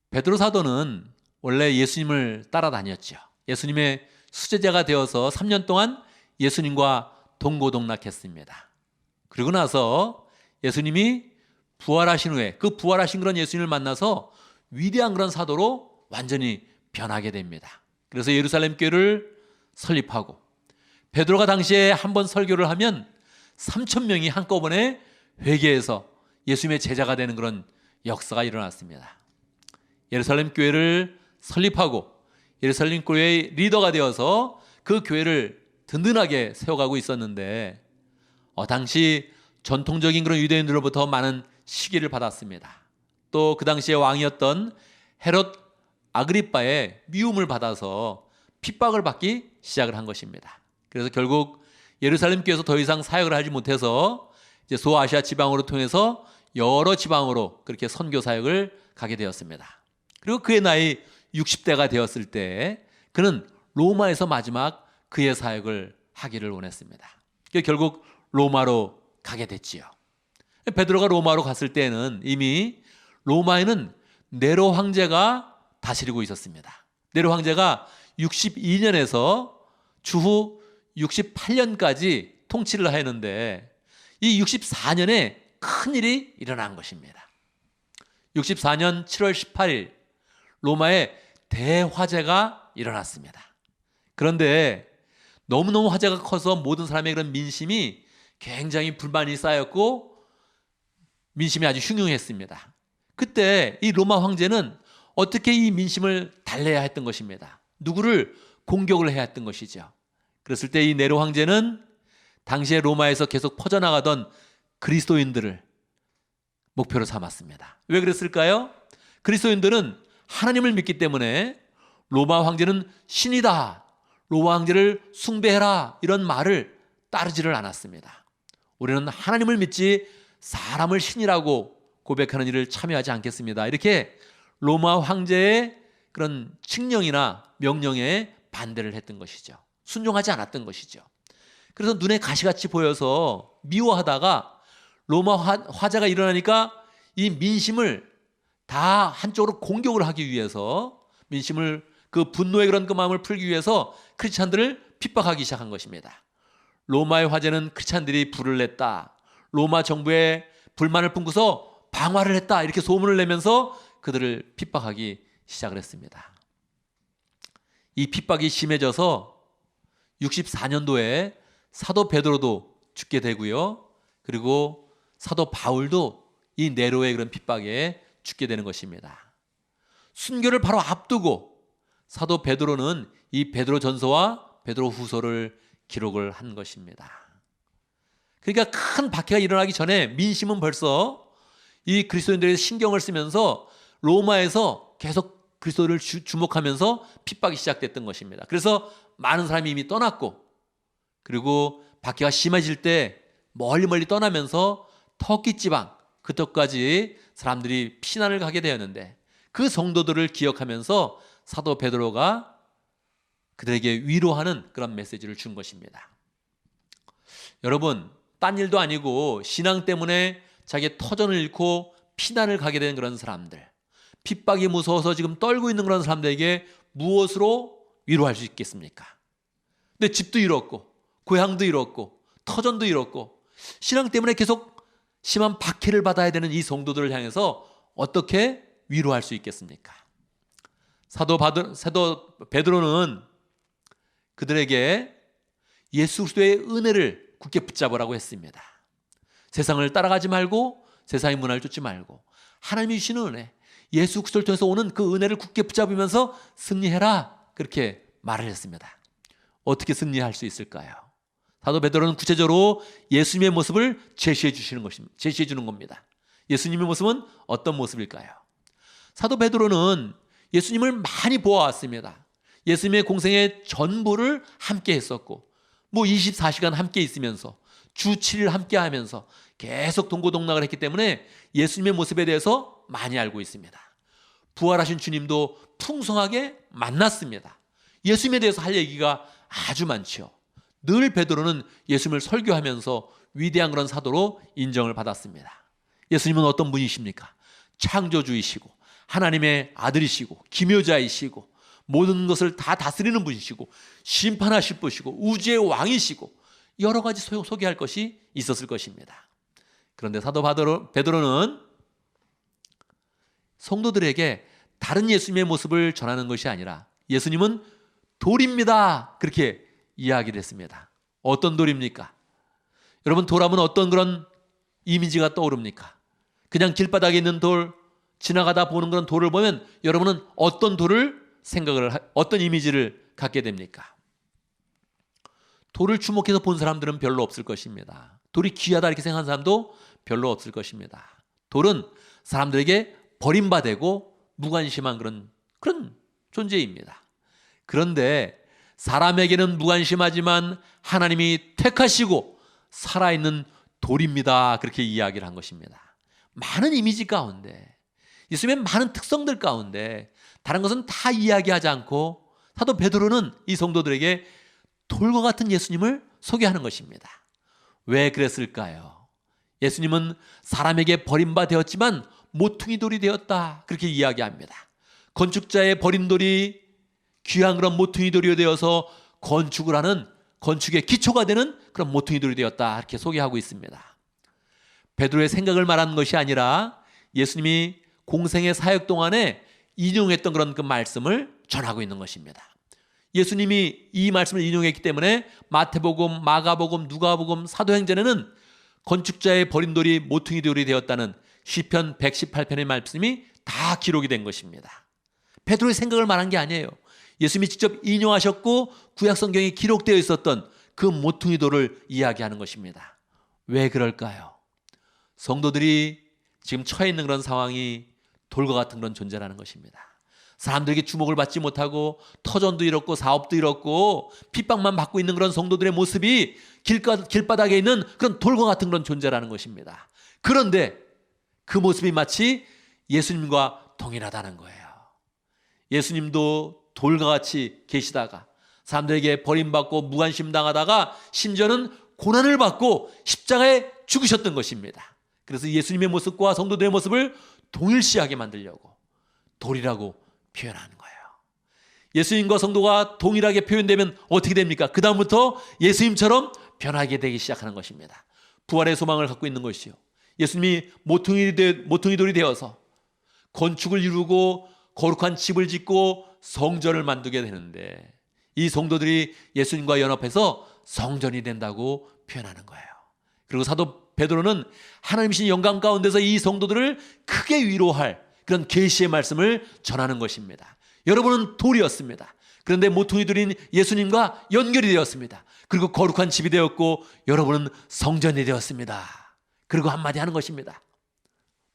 베드로 사도는 원래 예수님을 따라다녔죠. 예수님의 수제자가 되어서 3년 동안 예수님과 동고동락했습니다. 그리고 나서 예수님이 부활하신 후에 그 부활하신 그런 예수님을 만나서 위대한 그런 사도로 완전히 변하게 됩니다. 그래서 예루살렘 교회를 설립하고 베드로가 당시에 한번 설교를 하면 3,000명이 한꺼번에 회개해서 예수님의 제자가 되는 그런 역사가 일어났습니다. 예루살렘 교회를 설립하고 예루살렘 교회의 리더가 되어서 그 교회를 든든하게 세워가고 있었는데 당시 전통적인 그런 유대인들로부터 많은 시기를 받았습니다. 또 그 당시에 왕이었던 헤롯 아그리빠의 미움을 받아서 핍박을 받기 시작을 한 것입니다. 그래서 결국 예루살렘 교회에서 더 이상 사역을 하지 못해서 이제 소아시아 지방으로 통해서 여러 지방으로 그렇게 선교 사역을 가게 되었습니다. 그리고 그의 나이 60대가 되었을 때 그는 로마에서 마지막 그의 사역을 하기를 원했습니다. 결국 로마로 가게 됐지요. 베드로가 로마로 갔을 때는 이미 로마에는 네로 황제가 다스리고 있었습니다. 네로 황제가 62년에서 추후 68년까지 통치를 하였는데 이 64년에 큰일이 일어난 것입니다. 64년 7월 18일 로마에 대화재가 일어났습니다. 그런데 너무너무 화재가 커서 모든 사람의 그런 민심이 굉장히 불만이 쌓였고 민심이 아주 흉흉했습니다. 그때 이 로마 황제는 어떻게 이 민심을 달래야 했던 것입니다. 누구를 공격을 해야 했던 것이죠. 그랬을 때 이 네로 황제는 당시에 로마에서 계속 퍼져나가던 그리스도인들을 목표로 삼았습니다. 왜 그랬을까요? 그리스도인들은 하나님을 믿기 때문에 로마 황제는 신이다, 로마 황제를 숭배해라 이런 말을 따르지를 않았습니다. 우리는 하나님을 믿지 사람을 신이라고 고백하는 일을 참여하지 않겠습니다. 이렇게 로마 황제의 그런 칙령이나 명령에 반대를 했던 것이죠. 순종하지 않았던 것이죠. 그래서 눈에 가시같이 보여서 미워하다가 로마 화재가 일어나니까 이 민심을 다 한쪽으로 공격을 하기 위해서, 민심을 그 분노의 그런 그 마음을 풀기 위해서 크리스찬들을 핍박하기 시작한 것입니다. 로마의 화재는 크리스찬들이 불을 냈다, 로마 정부에 불만을 품고서 방화를 했다, 이렇게 소문을 내면서 그들을 핍박하기 시작을 했습니다. 이 핍박이 심해져서 64년도에 사도 베드로도 죽게 되고요. 그리고 사도 바울도 이 네로의 그런 핍박에 죽게 되는 것입니다. 순교를 바로 앞두고 사도 베드로는 이 베드로 전서와 베드로 후서를 기록을 한 것입니다. 그러니까 큰 박해가 일어나기 전에 민심은 벌써 이 그리스도인들의 신경을 쓰면서 로마에서 계속 그리스도를 주목하면서 핍박이 시작됐던 것입니다. 그래서 많은 사람이 이미 떠났고, 그리고 박해가 심해질 때 멀리 떠나면서 터키 지방 그쪽까지 사람들이 피난을 가게 되었는데, 그 성도들을 기억하면서 사도 베드로가 그들에게 위로하는 그런 메시지를 준 것입니다. 여러분, 딴 일도 아니고 신앙 때문에 자기의 터전을 잃고 피난을 가게 된 그런 사람들, 핍박이 무서워서 지금 떨고 있는 그런 사람들에게 무엇으로 위로할 수 있겠습니까? 근데 집도 잃었고 고향도 잃었고 터전도 잃었고 신앙 때문에 계속 심한 박해를 받아야 되는 이 성도들을 향해서 어떻게 위로할 수 있겠습니까? 사도 베드로는 그들에게 예수 그리스도의 은혜를 굳게 붙잡으라고 했습니다. 세상을 따라가지 말고 세상의 문화를 쫓지 말고 하나님이 주시는 은혜, 예수 그리스도를 통해서 오는 그 은혜를 굳게 붙잡으면서 승리해라, 그렇게 말을 했습니다. 어떻게 승리할 수 있을까요? 사도 베드로는 구체적으로 예수님의 모습을 제시해 주는 겁니다. 예수님의 모습은 어떤 모습일까요? 사도 베드로는 예수님을 많이 보아왔습니다. 예수님의 공생의 전부를 함께 했었고, 24시간 함께 있으면서 주 7일 함께 하면서 계속 동고동락을 했기 때문에 예수님의 모습에 대해서 많이 알고 있습니다. 부활하신 주님도 풍성하게 만났습니다. 예수님에 대해서 할 얘기가 아주 많죠. 늘 베드로는 예수님을 설교하면서 위대한 그런 사도로 인정을 받았습니다. 예수님은 어떤 분이십니까? 창조주이시고 하나님의 아들이시고 기묘자이시고 모든 것을 다 다스리는 분이시고 심판하실 분이시고 우주의 왕이시고 여러 가지 소개할 것이 있었을 것입니다. 그런데 사도 베드로는 성도들에게 다른 예수님의 모습을 전하는 것이 아니라 예수님은 돌입니다, 그렇게 이야기를 했습니다. 어떤 돌입니까? 여러분, 돌하면 어떤 그런 이미지가 떠오릅니까? 그냥 길바닥에 있는 돌, 지나가다 보는 그런 돌을 보면 여러분은 어떤 어떤 이미지를 갖게 됩니까? 돌을 주목해서 본 사람들은 별로 없을 것입니다. 돌이 귀하다 이렇게 생각하는 사람도 별로 없을 것입니다. 돌은 사람들에게 버림받고 무관심한 그런 존재입니다. 그런데 사람에게는 무관심하지만 하나님이 택하시고 살아있는 돌입니다, 그렇게 이야기를 한 것입니다. 많은 이미지 가운데, 예수님의 많은 특성들 가운데 다른 것은 다 이야기하지 않고 사도 베드로는 이 성도들에게 돌과 같은 예수님을 소개하는 것입니다. 왜 그랬을까요? 예수님은 사람에게 버림받았지만 모퉁이 돌이 되었다, 그렇게 이야기합니다. 건축자의 버린 돌이 귀한 그런 모퉁이 돌이 되어서 건축을 하는, 건축의 기초가 되는 그런 모퉁이 돌이 되었다, 이렇게 소개하고 있습니다. 베드로의 생각을 말하는 것이 아니라 예수님이 공생의 사역 동안에 인용했던 그런 그 말씀을 전하고 있는 것입니다. 예수님이 이 말씀을 인용했기 때문에 마태복음, 마가복음, 누가복음, 사도행전에는 건축자의 버린 돌이 모퉁이 돌이 되었다는 시편 118편의 말씀이 다 기록이 된 것입니다. 베드로의 생각을 말한 게 아니에요. 예수님이 직접 인용하셨고 구약 성경에 기록되어 있었던 그 모퉁이 돌을 이야기하는 것입니다. 왜 그럴까요? 성도들이 지금 처해 있는 그런 상황이 돌과 같은 그런 존재라는 것입니다. 사람들에게 주목을 받지 못하고 터전도 잃었고 사업도 잃었고 핍박만 받고 있는 그런 성도들의 모습이 길바닥에 있는 그런 돌과 같은 그런 존재라는 것입니다. 그런데 그 모습이 마치 예수님과 동일하다는 거예요. 예수님도 돌과 같이 계시다가 사람들에게 버림받고 무관심당하다가 심지어는 고난을 받고 십자가에 죽으셨던 것입니다. 그래서 예수님의 모습과 성도들의 모습을 동일시하게 만들려고 돌이라고 표현하는 거예요. 예수님과 성도가 동일하게 표현되면 어떻게 됩니까? 그 다음부터 예수님처럼 변하게 되기 시작하는 것입니다. 부활의 소망을 갖고 있는 것이요, 예수님이 모퉁이 돌이 되어서 건축을 이루고 거룩한 집을 짓고 성전을 만들게 되는데, 이 성도들이 예수님과 연합해서 성전이 된다고 표현하는 거예요. 그리고 사도 베드로는 하나님이신 영광 가운데서 이 성도들을 크게 위로할 그런 계시의 말씀을 전하는 것입니다. 여러분은 돌이었습니다. 그런데 모퉁이 돌인 예수님과 연결이 되었습니다. 그리고 거룩한 집이 되었고 여러분은 성전이 되었습니다. 그리고 한마디 하는 것입니다.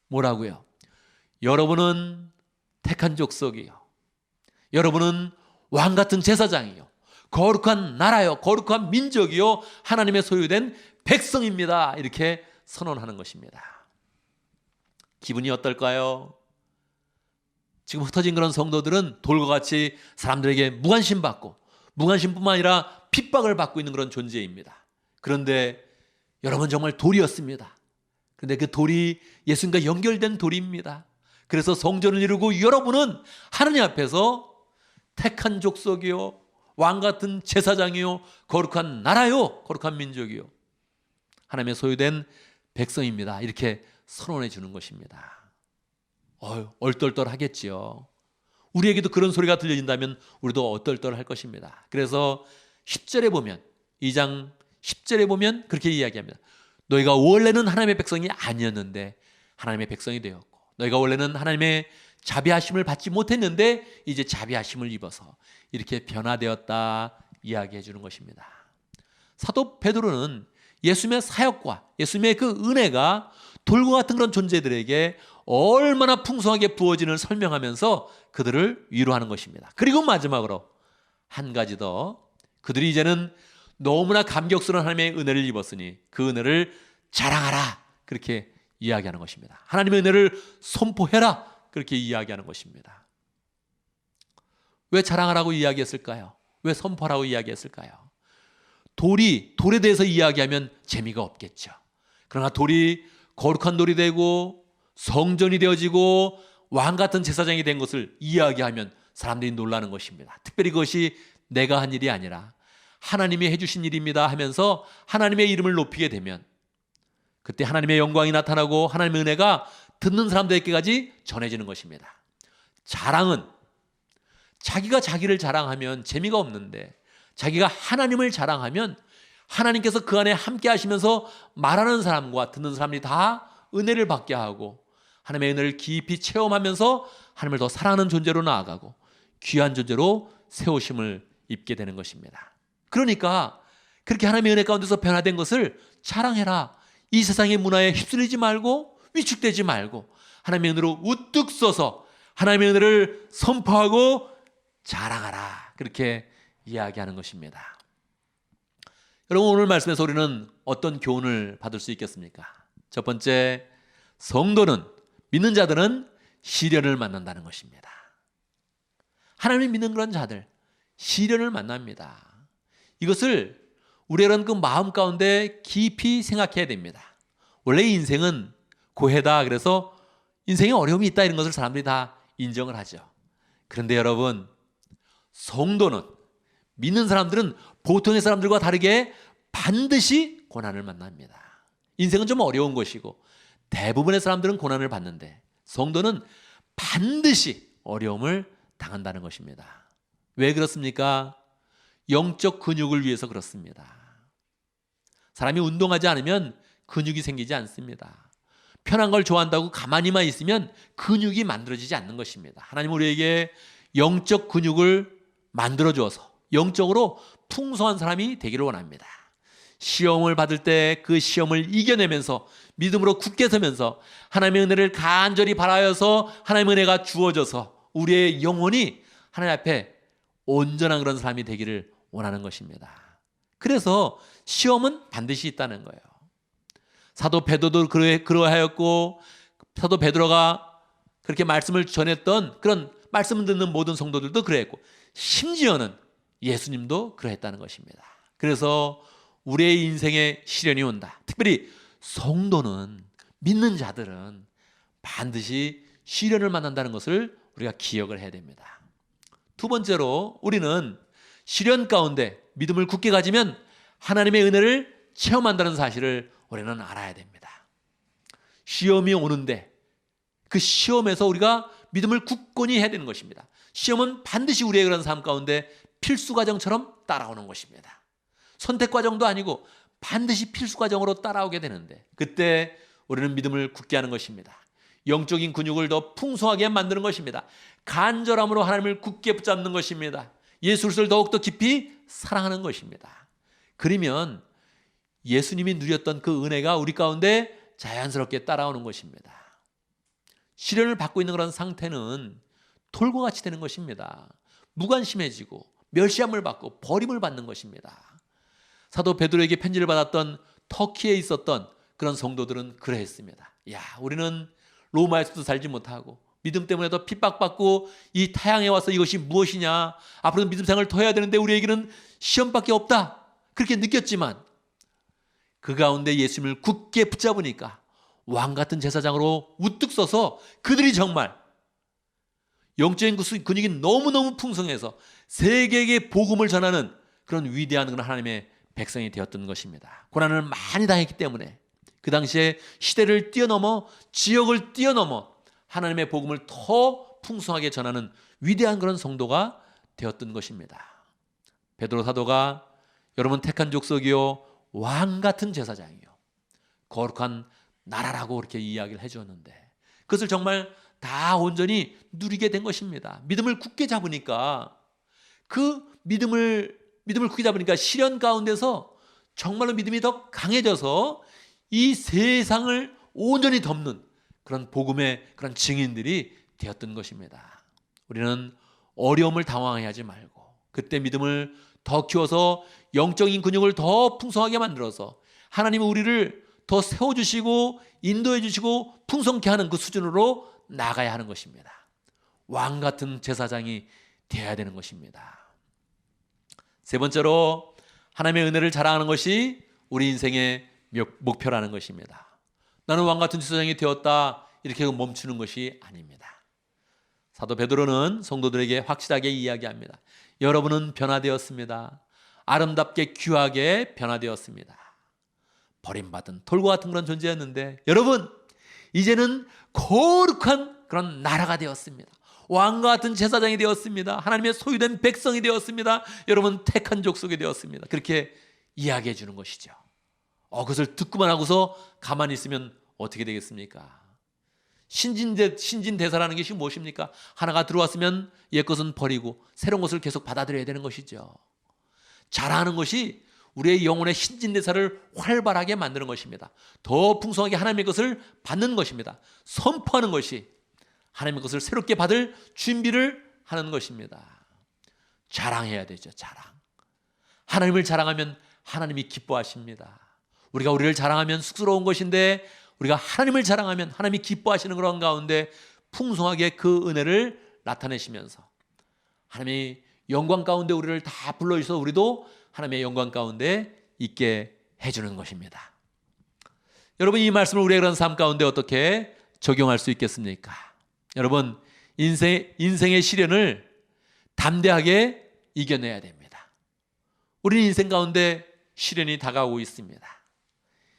뭐라고요? 여러분은 택한 족속이요, 여러분은 왕같은 제사장이요, 거룩한 나라요, 거룩한 민족이요, 하나님의 소유된 백성입니다. 이렇게 선언하는 것입니다. 기분이 어떨까요? 지금 흩어진 그런 성도들은 돌과 같이 사람들에게 무관심받고, 무관심뿐만 아니라 핍박을 받고 있는 그런 존재입니다. 그런데 여러분 정말 돌이었습니다. 그런데 그 돌이 예수님과 연결된 돌입니다. 그래서 성전을 이루고 여러분은 하느님 앞에서 택한 족속이요, 왕같은 제사장이요, 거룩한 나라요, 거룩한 민족이요, 하나님의 소유된 백성입니다. 이렇게 선언해 주는 것입니다. 얼떨떨하겠지요. 우리에게도 그런 소리가 들려진다면 우리도 얼떨떨할 것입니다. 그래서 10절에 보면, 2장 10절에 보면 그렇게 이야기합니다. 너희가 원래는 하나님의 백성이 아니었는데 하나님의 백성이 되었고, 너희가 원래는 하나님의 자비하심을 받지 못했는데 이제 자비하심을 입어서 이렇게 변화되었다 이야기해 주는 것입니다. 사도 베드로는 예수님의 사역과 예수님의 그 은혜가 돌과 같은 그런 존재들에게 얼마나 풍성하게 부어지는 설명하면서 그들을 위로하는 것입니다. 그리고 마지막으로 한 가지 더, 그들이 이제는 너무나 감격스러운 하나님의 은혜를 입었으니 그 은혜를 자랑하라, 그렇게 이야기하는 것입니다. 하나님의 은혜를 선포해라, 그렇게 이야기하는 것입니다. 왜 자랑하라고 이야기했을까요? 왜 선포하라고 이야기했을까요? 돌에 대해서 이야기하면 재미가 없겠죠. 그러나 돌이 거룩한 돌이 되고 성전이 되어지고 왕같은 제사장이 된 것을 이야기하면 사람들이 놀라는 것입니다. 특별히 그것이 내가 한 일이 아니라 하나님이 해주신 일입니다 하면서 하나님의 이름을 높이게 되면 그때 하나님의 영광이 나타나고 하나님의 은혜가 듣는 사람들에게까지 전해지는 것입니다. 자랑은 자기가 자기를 자랑하면 재미가 없는데, 자기가 하나님을 자랑하면 하나님께서 그 안에 함께 하시면서 말하는 사람과 듣는 사람이 다 은혜를 받게 하고 하나님의 은혜를 깊이 체험하면서 하나님을 더 사랑하는 존재로 나아가고 귀한 존재로 세우심을 입게 되는 것입니다. 그러니까 그렇게 하나님의 은혜 가운데서 변화된 것을 자랑해라. 이 세상의 문화에 휩쓸리지 말고 위축되지 말고 하나님의 은혜로 우뚝 서서 하나님의 은혜를 선포하고 자랑하라, 그렇게 이야기하는 것입니다. 여러분, 오늘 말씀에서 우리는 어떤 교훈을 받을 수 있겠습니까? 첫 번째, 성도는, 믿는 자들은 시련을 만난다는 것입니다. 하나님을 믿는 그런 자들, 시련을 만납니다. 이것을 우리는 그 마음 가운데 깊이 생각해야 됩니다. 원래 인생은 고해다, 그래서 인생에 어려움이 있다, 이런 것을 사람들이 다 인정을 하죠. 그런데 여러분, 성도는, 믿는 사람들은 보통의 사람들과 다르게 반드시 고난을 만납니다. 인생은 좀 어려운 것이고 대부분의 사람들은 고난을 받는데 성도는 반드시 어려움을 당한다는 것입니다. 왜 그렇습니까? 영적 근육을 위해서 그렇습니다. 사람이 운동하지 않으면 근육이 생기지 않습니다. 편한 걸 좋아한다고 가만히만 있으면 근육이 만들어지지 않는 것입니다. 하나님 우리에게 영적 근육을 만들어주어서 영적으로 풍성한 사람이 되기를 원합니다. 시험을 받을 때 그 시험을 이겨내면서 믿음으로 굳게 서면서 하나님의 은혜를 간절히 바라여서 하나님의 은혜가 주어져서 우리의 영혼이 하나님 앞에 온전한 그런 사람이 되기를 원하는 것입니다. 그래서 시험은 반드시 있다는 거예요. 사도 베드로도 그러하였고 사도 베드로가 그렇게 말씀을 전했던 그런 말씀을 듣는 모든 성도들도 그랬고 심지어는 예수님도 그랬다는 것입니다. 그래서 우리의 인생에 시련이 온다. 특별히 성도는, 믿는 자들은 반드시 시련을 만난다는 것을 우리가 기억을 해야 됩니다. 두 번째로 우리는 시련 가운데 믿음을 굳게 가지면 하나님의 은혜를 체험한다는 사실을 우리는 알아야 됩니다. 시험이 오는데 그 시험에서 우리가 믿음을 굳건히 해야 되는 것입니다. 시험은 반드시 우리의 그런 삶 가운데 필수 과정처럼 따라오는 것입니다. 선택 과정도 아니고 반드시 필수 과정으로 따라오게 되는데 그때 우리는 믿음을 굳게 하는 것입니다. 영적인 근육을 더 풍성하게 만드는 것입니다. 간절함으로 하나님을 굳게 붙잡는 것입니다. 예수 그리스도를 더욱더 깊이 사랑하는 것입니다. 그러면 예수님이 누렸던 그 은혜가 우리 가운데 자연스럽게 따라오는 것입니다. 시련을 받고 있는 그런 상태는 돌과 같이 되는 것입니다. 무관심해지고 멸시함을 받고 버림을 받는 것입니다. 사도 베드로에게 편지를 받았던 터키에 있었던 그런 성도들은 그러했습니다. 우리는 로마에서도 살지 못하고 믿음 때문에도 핍박받고 이 타향에 와서 이것이 무엇이냐, 앞으로는 믿음 생활을 더 해야 되는데 우리에게는 시험밖에 없다, 그렇게 느꼈지만 그 가운데 예수님을 굳게 붙잡으니까 왕같은 제사장으로 우뚝 서서 그들이 정말 영적인 근육이 너무너무 풍성해서 세계에게 복음을 전하는 그런 위대한 그런 하나님의 백성이 되었던 것입니다. 고난을 많이 당했기 때문에 그 당시에 시대를 뛰어넘어 지역을 뛰어넘어 하나님의 복음을 더 풍성하게 전하는 위대한 그런 성도가 되었던 것입니다. 베드로 사도가 여러분 택한 족속이요 왕같은 제사장이요 거룩한 나라라고 그렇게 이야기를 해주었는데 그것을 정말 다 온전히 누리게 된 것입니다. 믿음을 굳게 잡으니까 그 믿음을 굳게 잡으니까 시련 가운데서 정말로 믿음이 더 강해져서 이 세상을 온전히 덮는 그런 복음의 그런 증인들이 되었던 것입니다. 우리는 어려움을 당황하지 말고 그때 믿음을 더 키워서 영적인 근육을 더 풍성하게 만들어서 하나님은 우리를 더 세워주시고 인도해 주시고 풍성케 하는 그 수준으로 나가야 하는 것입니다. 왕 같은 제사장이 되어야 되는 것입니다. 세 번째로 하나님의 은혜를 자랑하는 것이 우리 인생의 목표라는 것입니다. 나는 왕 같은 제사장이 되었다 이렇게 멈추는 것이 아닙니다. 사도 베드로는 성도들에게 확실하게 이야기합니다. 여러분은 변화되었습니다. 아름답게 귀하게 변화되었습니다. 버림받은 돌과 같은 그런 존재였는데 여러분 이제는 거룩한 그런 나라가 되었습니다. 왕과 같은 제사장이 되었습니다. 하나님의 소유된 백성이 되었습니다. 여러분 택한 족속이 되었습니다. 그렇게 이야기해 주는 것이죠. 그것을 듣고만 하고서 가만히 있으면 어떻게 되겠습니까? 신진대사라는 것이 무엇입니까? 하나가 들어왔으면 옛 것은 버리고 새로운 것을 계속 받아들여야 되는 것이죠. 자라는 것이 우리의 영혼의 신진대사를 활발하게 만드는 것입니다. 더 풍성하게 하나님의 것을 받는 것입니다. 선포하는 것이 하나님의 것을 새롭게 받을 준비를 하는 것입니다. 자랑해야 되죠. 자랑. 하나님을 자랑하면 하나님이 기뻐하십니다. 우리가 우리를 자랑하면 쑥스러운 것인데 우리가 하나님을 자랑하면 하나님이 기뻐하시는 그런 가운데 풍성하게 그 은혜를 나타내시면서 하나님이 영광 가운데 우리를 다 불러주셔서 우리도 하나님의 영광 가운데 있게 해주는 것입니다. 여러분 이 말씀을 우리의 그런 삶 가운데 어떻게 적용할 수 있겠습니까? 여러분 인생의 시련을 담대하게 이겨내야 됩니다. 우리는 인생 가운데 시련이 다가오고 있습니다.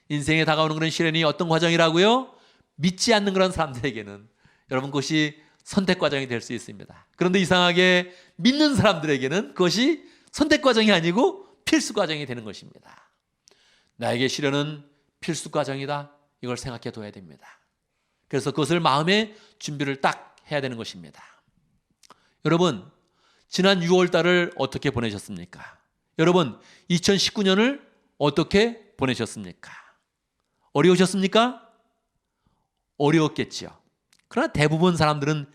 인생에 다가오는 그런 시련이 어떤 과정이라고요? 믿지 않는 그런 사람들에게는 여러분 그것이 선택 과정이 될 수 있습니다. 그런데 이상하게 믿는 사람들에게는 그것이 선택 과정이 아니고 필수 과정이 되는 것입니다. 나에게 시련은 필수 과정이다. 이걸 생각해 둬야 됩니다. 그래서 그것을 마음의 준비를 딱 해야 되는 것입니다. 여러분 지난 6월 달을 어떻게 보내셨습니까? 여러분 2019년을 어떻게 보내셨습니까? 어려우셨습니까? 어려웠겠죠. 그러나 대부분 사람들은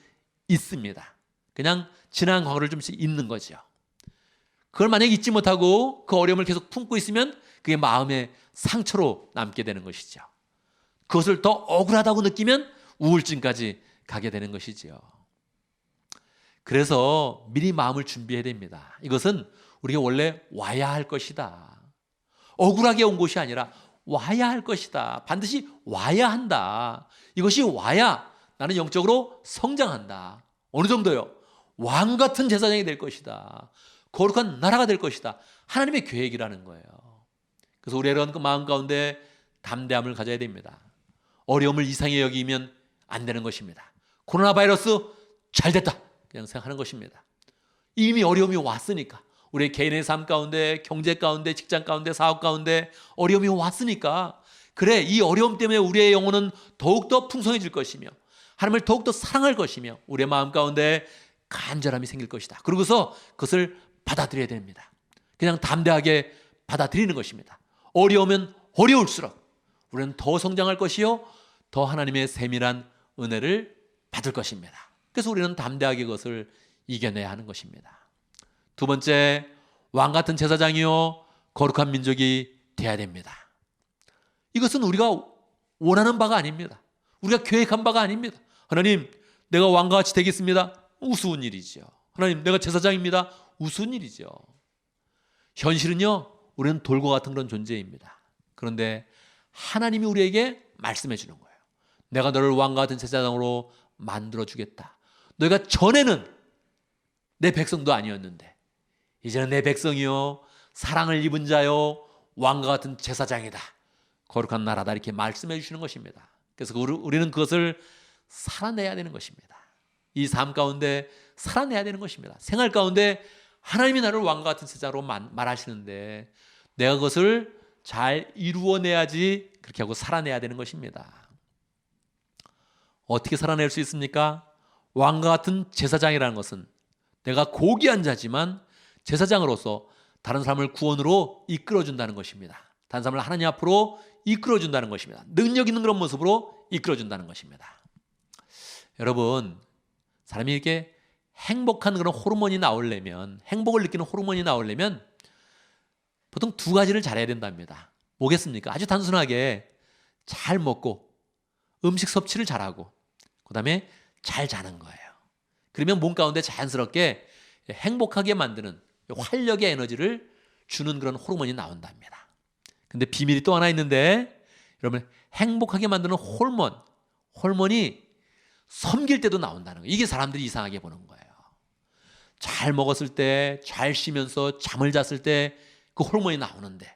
있습니다. 그냥 지난 과거를 좀씩 잊는 거죠. 그걸 만약에 잊지 못하고 그 어려움을 계속 품고 있으면 그게 마음의 상처로 남게 되는 것이죠. 그것을 더 억울하다고 느끼면 우울증까지 가게 되는 것이지요. 그래서 미리 마음을 준비해야 됩니다. 이것은 우리가 원래 와야 할 것이다. 억울하게 온 것이 아니라 와야 할 것이다. 반드시 와야 한다. 이것이 와야 나는 영적으로 성장한다. 어느 정도요? 왕 같은 제사장이 될 것이다. 거룩한 나라가 될 것이다. 하나님의 계획이라는 거예요. 그래서 우리가 이런 마음 가운데 담대함을 가져야 됩니다. 어려움을 이상히 여기면 안 되는 것입니다. 코로나 바이러스 잘 됐다 그냥 생각하는 것입니다. 이미 어려움이 왔으니까, 우리 개인의 삶 가운데, 경제 가운데, 직장 가운데, 사업 가운데 어려움이 왔으니까, 그래, 이 어려움 때문에 우리의 영혼은 더욱더 풍성해질 것이며 하나님을 더욱더 사랑할 것이며 우리의 마음 가운데 간절함이 생길 것이다. 그러고서 그것을 받아들여야 됩니다. 그냥 담대하게 받아들이는 것입니다. 어려우면 어려울수록 우리는 더 성장할 것이요, 더 하나님의 세밀한 은혜를 받을 것입니다. 그래서 우리는 담대하게 그것을 이겨내야 하는 것입니다. 두 번째, 왕 같은 제사장이요 거룩한 민족이 되어야 됩니다. 이것은 우리가 원하는 바가 아닙니다. 우리가 계획한 바가 아닙니다. 하나님, 내가 왕과 같이 되겠습니다. 우스운 일이죠. 하나님, 내가 제사장입니다. 우스운 일이죠. 현실은요, 우리는 돌과 같은 그런 존재입니다. 그런데 하나님이 우리에게 말씀해 주는 거예요. 내가 너를 왕과 같은 제사장으로 만들어 주겠다. 너희가 전에는 내 백성도 아니었는데 이제는 내 백성이요 사랑을 입은 자요 왕과 같은 제사장이다. 거룩한 나라다. 이렇게 말씀해 주시는 것입니다. 그래서 우리는 그것을 살아내야 되는 것입니다. 이 삶 가운데 살아내야 되는 것입니다. 생활 가운데 하나님이 나를 왕과 같은 제사장으로 말하시는데 내가 그것을 잘 이루어내야지 그렇게 하고 살아내야 되는 것입니다. 어떻게 살아낼 수 있습니까? 왕과 같은 제사장이라는 것은 내가 고귀한 자지만 제사장으로서 다른 사람을 구원으로 이끌어준다는 것입니다. 다른 사람을 하나님 앞으로 이끌어준다는 것입니다. 능력 있는 그런 모습으로 이끌어준다는 것입니다. 여러분, 사람이 이렇게 행복한 그런 호르몬이 나오려면, 행복을 느끼는 호르몬이 나오려면 보통 두 가지를 잘해야 된답니다. 뭐겠습니까? 아주 단순하게 잘 먹고 음식 섭취를 잘하고 그 다음에 잘 자는 거예요. 그러면 몸 가운데 자연스럽게 행복하게 만드는 활력의 에너지를 주는 그런 호르몬이 나온답니다. 근데 비밀이 또 하나 있는데, 여러분, 행복하게 만드는 호르몬이 섬길 때도 나온다는 거예요. 이게 사람들이 이상하게 보는 거예요. 잘 먹었을 때, 잘 쉬면서 잠을 잤을 때 그 호르몬이 나오는데,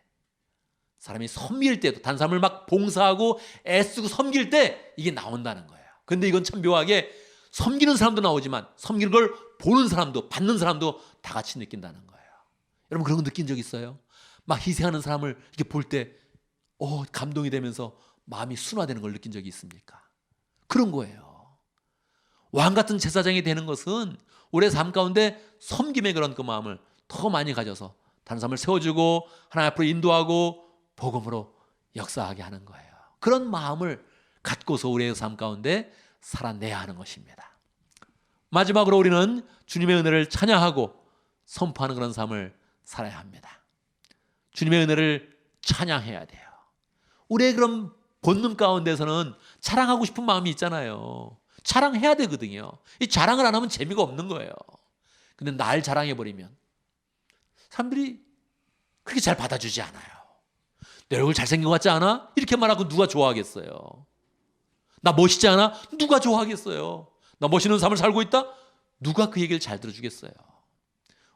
사람이 섬길 때도, 다른 사람을 막 봉사하고 애쓰고 섬길 때 이게 나온다는 거예요. 근데 이건 참 묘하게 섬기는 사람도 나오지만 섬기는 걸 보는 사람도, 받는 사람도 다 같이 느낀다는 거예요. 여러분, 그런 거 느낀 적 있어요? 막 희생하는 사람을 이렇게 볼 때 감동이 되면서 마음이 순화되는 걸 느낀 적이 있습니까? 그런 거예요. 왕 같은 제사장이 되는 것은 우리의 삶 가운데 섬김의 그런 그 마음을 더 많이 가져서 다른 사람을 세워주고 하나님 앞으로 인도하고 복음으로 역사하게 하는 거예요. 그런 마음을 갖고서 우리의 삶 가운데 살아내야 하는 것입니다. 마지막으로 우리는 주님의 은혜를 찬양하고 선포하는 그런 삶을 살아야 합니다. 주님의 은혜를 찬양해야 돼요. 우리의 그런 본능 가운데서는 자랑하고 싶은 마음이 있잖아요. 자랑해야 되거든요. 이 자랑을 안 하면 재미가 없는 거예요. 근데 날 자랑해버리면 사람들이 그렇게 잘 받아주지 않아요. 내 얼굴 잘생긴 것 같지 않아? 이렇게 말하고 누가 좋아하겠어요? 나 멋있지 않아? 누가 좋아하겠어요? 나 멋있는 삶을 살고 있다? 누가 그 얘기를 잘 들어주겠어요?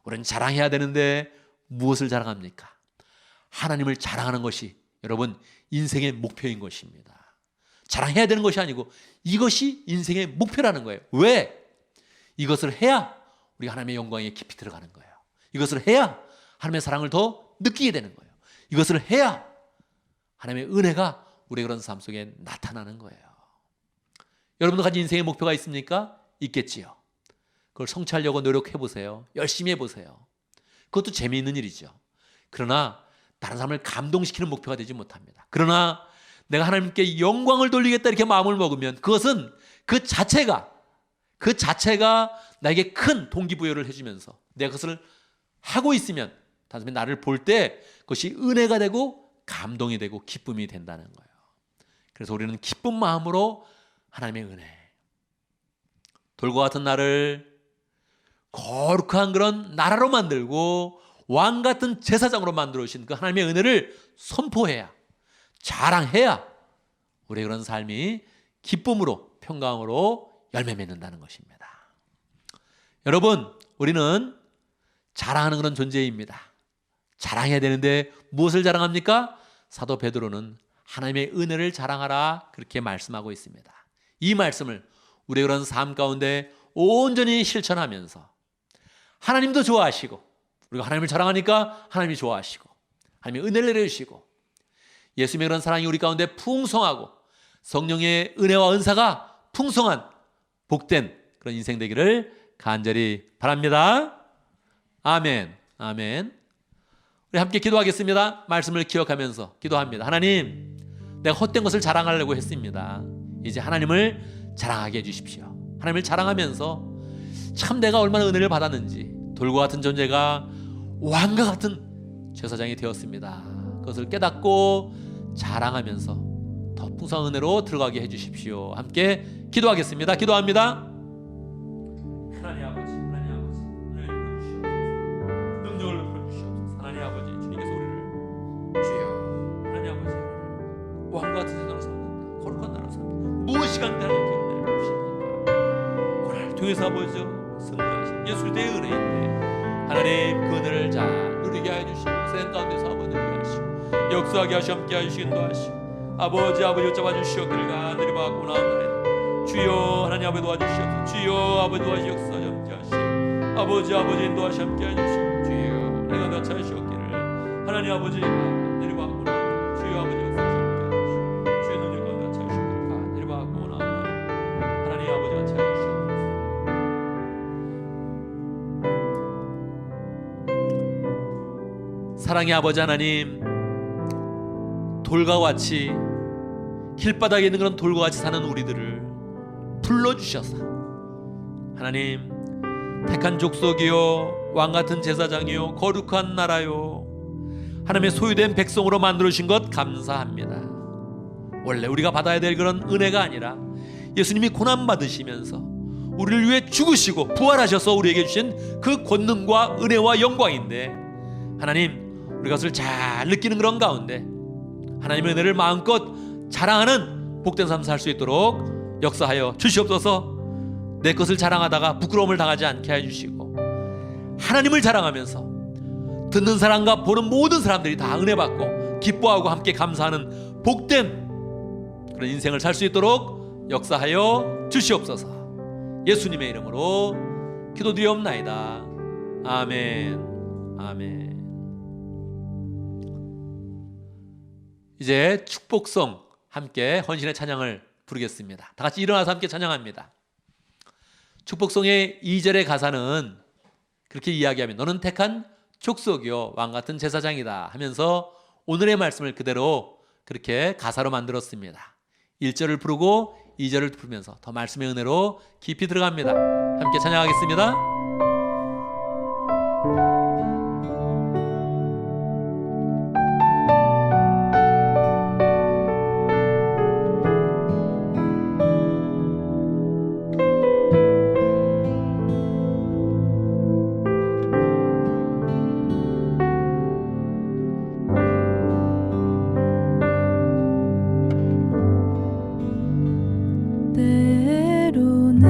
우리는 자랑해야 되는데 무엇을 자랑합니까? 하나님을 자랑하는 것이 여러분 인생의 목표인 것입니다. 자랑해야 되는 것이 아니고 이것이 인생의 목표라는 거예요. 왜? 이것을 해야 우리가 하나님의 영광에 깊이 들어가는 거예요. 이것을 해야 하나님의 사랑을 더 느끼게 되는 거예요. 이것을 해야 하나님의 은혜가 우리의 그런 삶 속에 나타나는 거예요. 여러분도 가진 인생의 목표가 있습니까? 있겠지요. 그걸 성취하려고 노력해 보세요. 열심히 해보세요. 그것도 재미있는 일이죠. 그러나 다른 사람을 감동시키는 목표가 되지 못합니다. 그러나 내가 하나님께 영광을 돌리겠다 이렇게 마음을 먹으면 그것은 그 자체가 나에게 큰 동기부여를 해주면서 내가 그것을 하고 있으면 다른 사람이 나를 볼 때 그것이 은혜가 되고 감동이 되고 기쁨이 된다는 거예요. 그래서 우리는 기쁜 마음으로 하나님의 은혜. 돌과 같은 나를 거룩한 그런 나라로 만들고 왕 같은 제사장으로 만들어 주신 그 하나님의 은혜를 선포해야, 자랑해야 우리의 그런 삶이 기쁨으로, 평강으로 열매 맺는다는 것입니다. 여러분, 우리는 자랑하는 그런 존재입니다. 자랑해야 되는데 무엇을 자랑합니까? 사도 베드로는 하나님의 은혜를 자랑하라, 그렇게 말씀하고 있습니다. 이 말씀을 우리의 그런 삶 가운데 온전히 실천하면서 하나님도 좋아하시고, 우리가 하나님을 자랑하니까 하나님이 좋아하시고, 하나님의 은혜를 내려주시고, 예수님의 그런 사랑이 우리 가운데 풍성하고 성령의 은혜와 은사가 풍성한 복된 그런 인생 되기를 간절히 바랍니다. 아멘. 아멘. 우리 함께 기도하겠습니다. 말씀을 기억하면서 기도합니다. 하나님, 내가 헛된 것을 자랑하려고 했습니다. 이제 하나님을 자랑하게 해주십시오. 하나님을 자랑하면서 참 내가 얼마나 은혜를 받았는지, 돌과 같은 존재가 왕과 같은 제사장이 되었습니다. 그것을 깨닫고 자랑하면서 더 풍성한 은혜로 들어가게 해주십시오. 함께 기도하겠습니다. 기도합니다. 하나님 아버지, 은혜를 베풀어주시옵소서. 능력을 베풀어주시옵소서. 하나님 아버지, 주님께서 우리를 주여, 하나님 아버지, 왕과 같은 세상을 살았는데, 거룩한 나라를 살았는데 무엇이 간단한 이렇게 은혜를 베푸십니까? 오늘 통해서 아버지 승리하신 예수 그리스도의 은혜인데, 하나님 그 은혜를 잘 누리게 해주시고, 세상 가운데서 아버지 누리게 하시고, 역사하게 하시고, 함께 하시긴 도와주시고, 아버지 붙잡아 주시옵기를 간절히 받고 나옵나이다. 주여, 하나님 아버지 도와주시옵소서. 주여, 아버지 도와주시 역사 함께하시고, 아버지 인도하시 함께 해주시고, 주여 내가 다 찾으시옵기를 하나님 아버지 내려받고 나옵니다. 주여, 아버지 역사 함께 해주시고, 주의 능력과 다 찾으시옵기를 간절히 받고 나옵나이다. 하나님 아버지가 찾으시옵소서. 사랑의 아버지 하나님, 돌과 같이 길바닥에 있는 그런 돌과 같이 사는 우리들을 불러주셔서 하나님, 택한 족속이요, 왕같은 제사장이요, 거룩한 나라요, 하나님의 소유된 백성으로 만들어주신 것 감사합니다. 원래 우리가 받아야 될 그런 은혜가 아니라 예수님이 고난받으시면서 우리를 위해 죽으시고 부활하셔서 우리에게 주신 그 권능과 은혜와 영광인데, 하나님, 우리가 그것을 잘 느끼는 그런 가운데 하나님의 은혜를 마음껏 자랑하는 복된 삶 살 수 있도록 역사하여 주시옵소서. 내 것을 자랑하다가 부끄러움을 당하지 않게 해주시고, 하나님을 자랑하면서 듣는 사람과 보는 모든 사람들이 다 은혜 받고 기뻐하고 함께 감사하는 복된 그런 인생을 살 수 있도록 역사하여 주시옵소서. 예수님의 이름으로 기도드리옵나이다. 아멘. 아멘. 이제 축복성 함께 헌신의 찬양을 부르겠습니다. 다 같이 일어나서 함께 찬양합니다. 축복성의 2절의 가사는 그렇게 이야기하면, 너는 택한 족속이요, 왕같은 제사장이다 하면서 오늘의 말씀을 그대로 그렇게 가사로 만들었습니다. 1절을 부르고 2절을 부르면서 더 말씀의 은혜로 깊이 들어갑니다. 함께 찬양하겠습니다. 때로는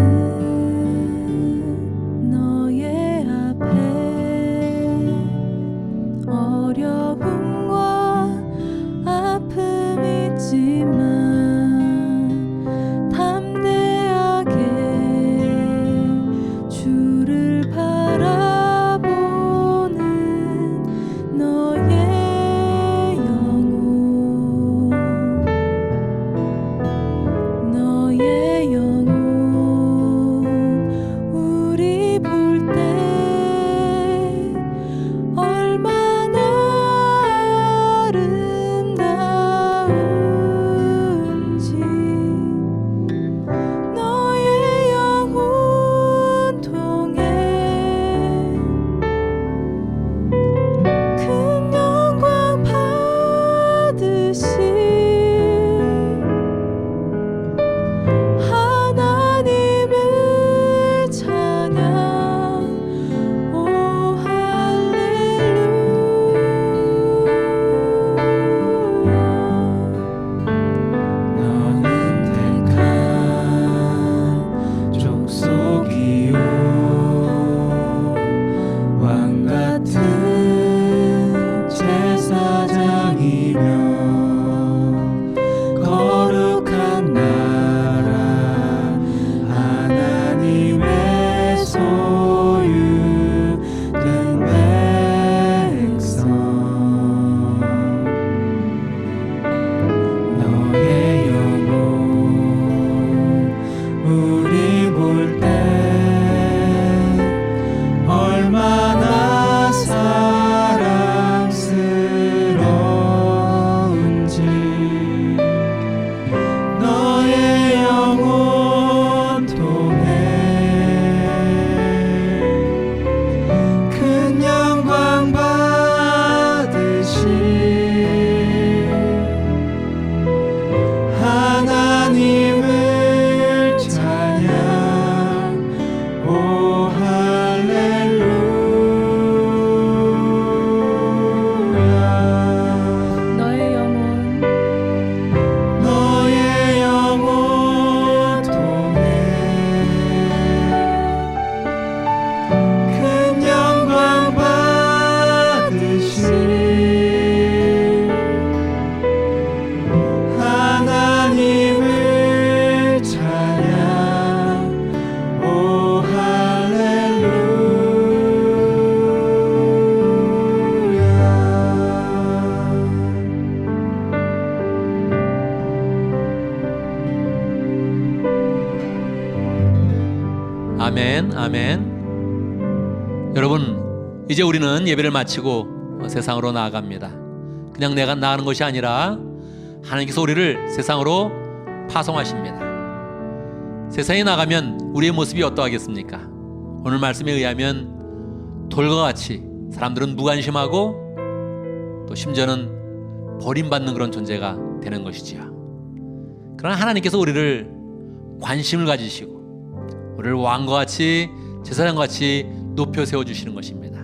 아멘, 아멘. 여러분, 이제 우리는 예배를 마치고 세상으로 나아갑니다. 그냥 내가 나가는 것이 아니라 하나님께서 우리를 세상으로 파송하십니다. 세상에 나가면 우리의 모습이 어떠하겠습니까? 오늘 말씀에 의하면 돌과 같이 사람들은 무관심하고 또 심지어는 버림받는 그런 존재가 되는 것이지요. 그러나 하나님께서 우리를 관심을 가지시고 우리를 왕과 같이 제사장과 같이 높여 세워주시는 것입니다.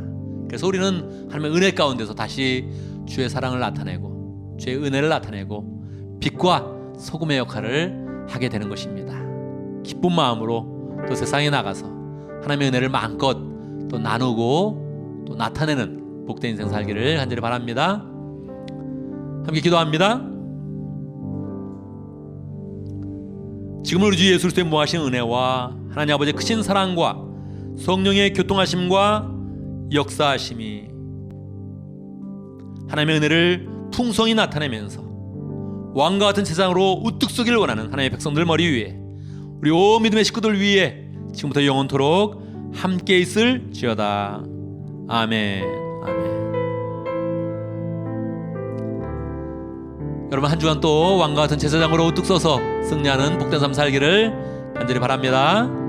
그래서 우리는 하나님의 은혜 가운데서 다시 주의 사랑을 나타내고 주의 은혜를 나타내고 빛과 소금의 역할을 하게 되는 것입니다. 기쁜 마음으로 또 세상에 나가서 하나님의 은혜를 마음껏 또 나누고 또 나타내는 복된 인생 살기를 간절히 바랍니다. 함께 기도합니다. 지금 우리 주 예수 그리스도의 무하신 은혜와 하나님 아버지의 크신 사랑과 성령의 교통하심과 역사하심이 하나님의 은혜를 풍성히 나타내면서 왕과 같은 세상으로 우뚝 서기를 원하는 하나님의 백성들 머리 위에 우리 온 믿음의 식구들 위에 지금부터 영원토록 함께 있을지어다. 아멘. 아멘. 여러분, 한 주간 또 왕과 같은 제사장으로 우뚝 서서 승리하는 복된 삶 살기를 간절히 바랍니다.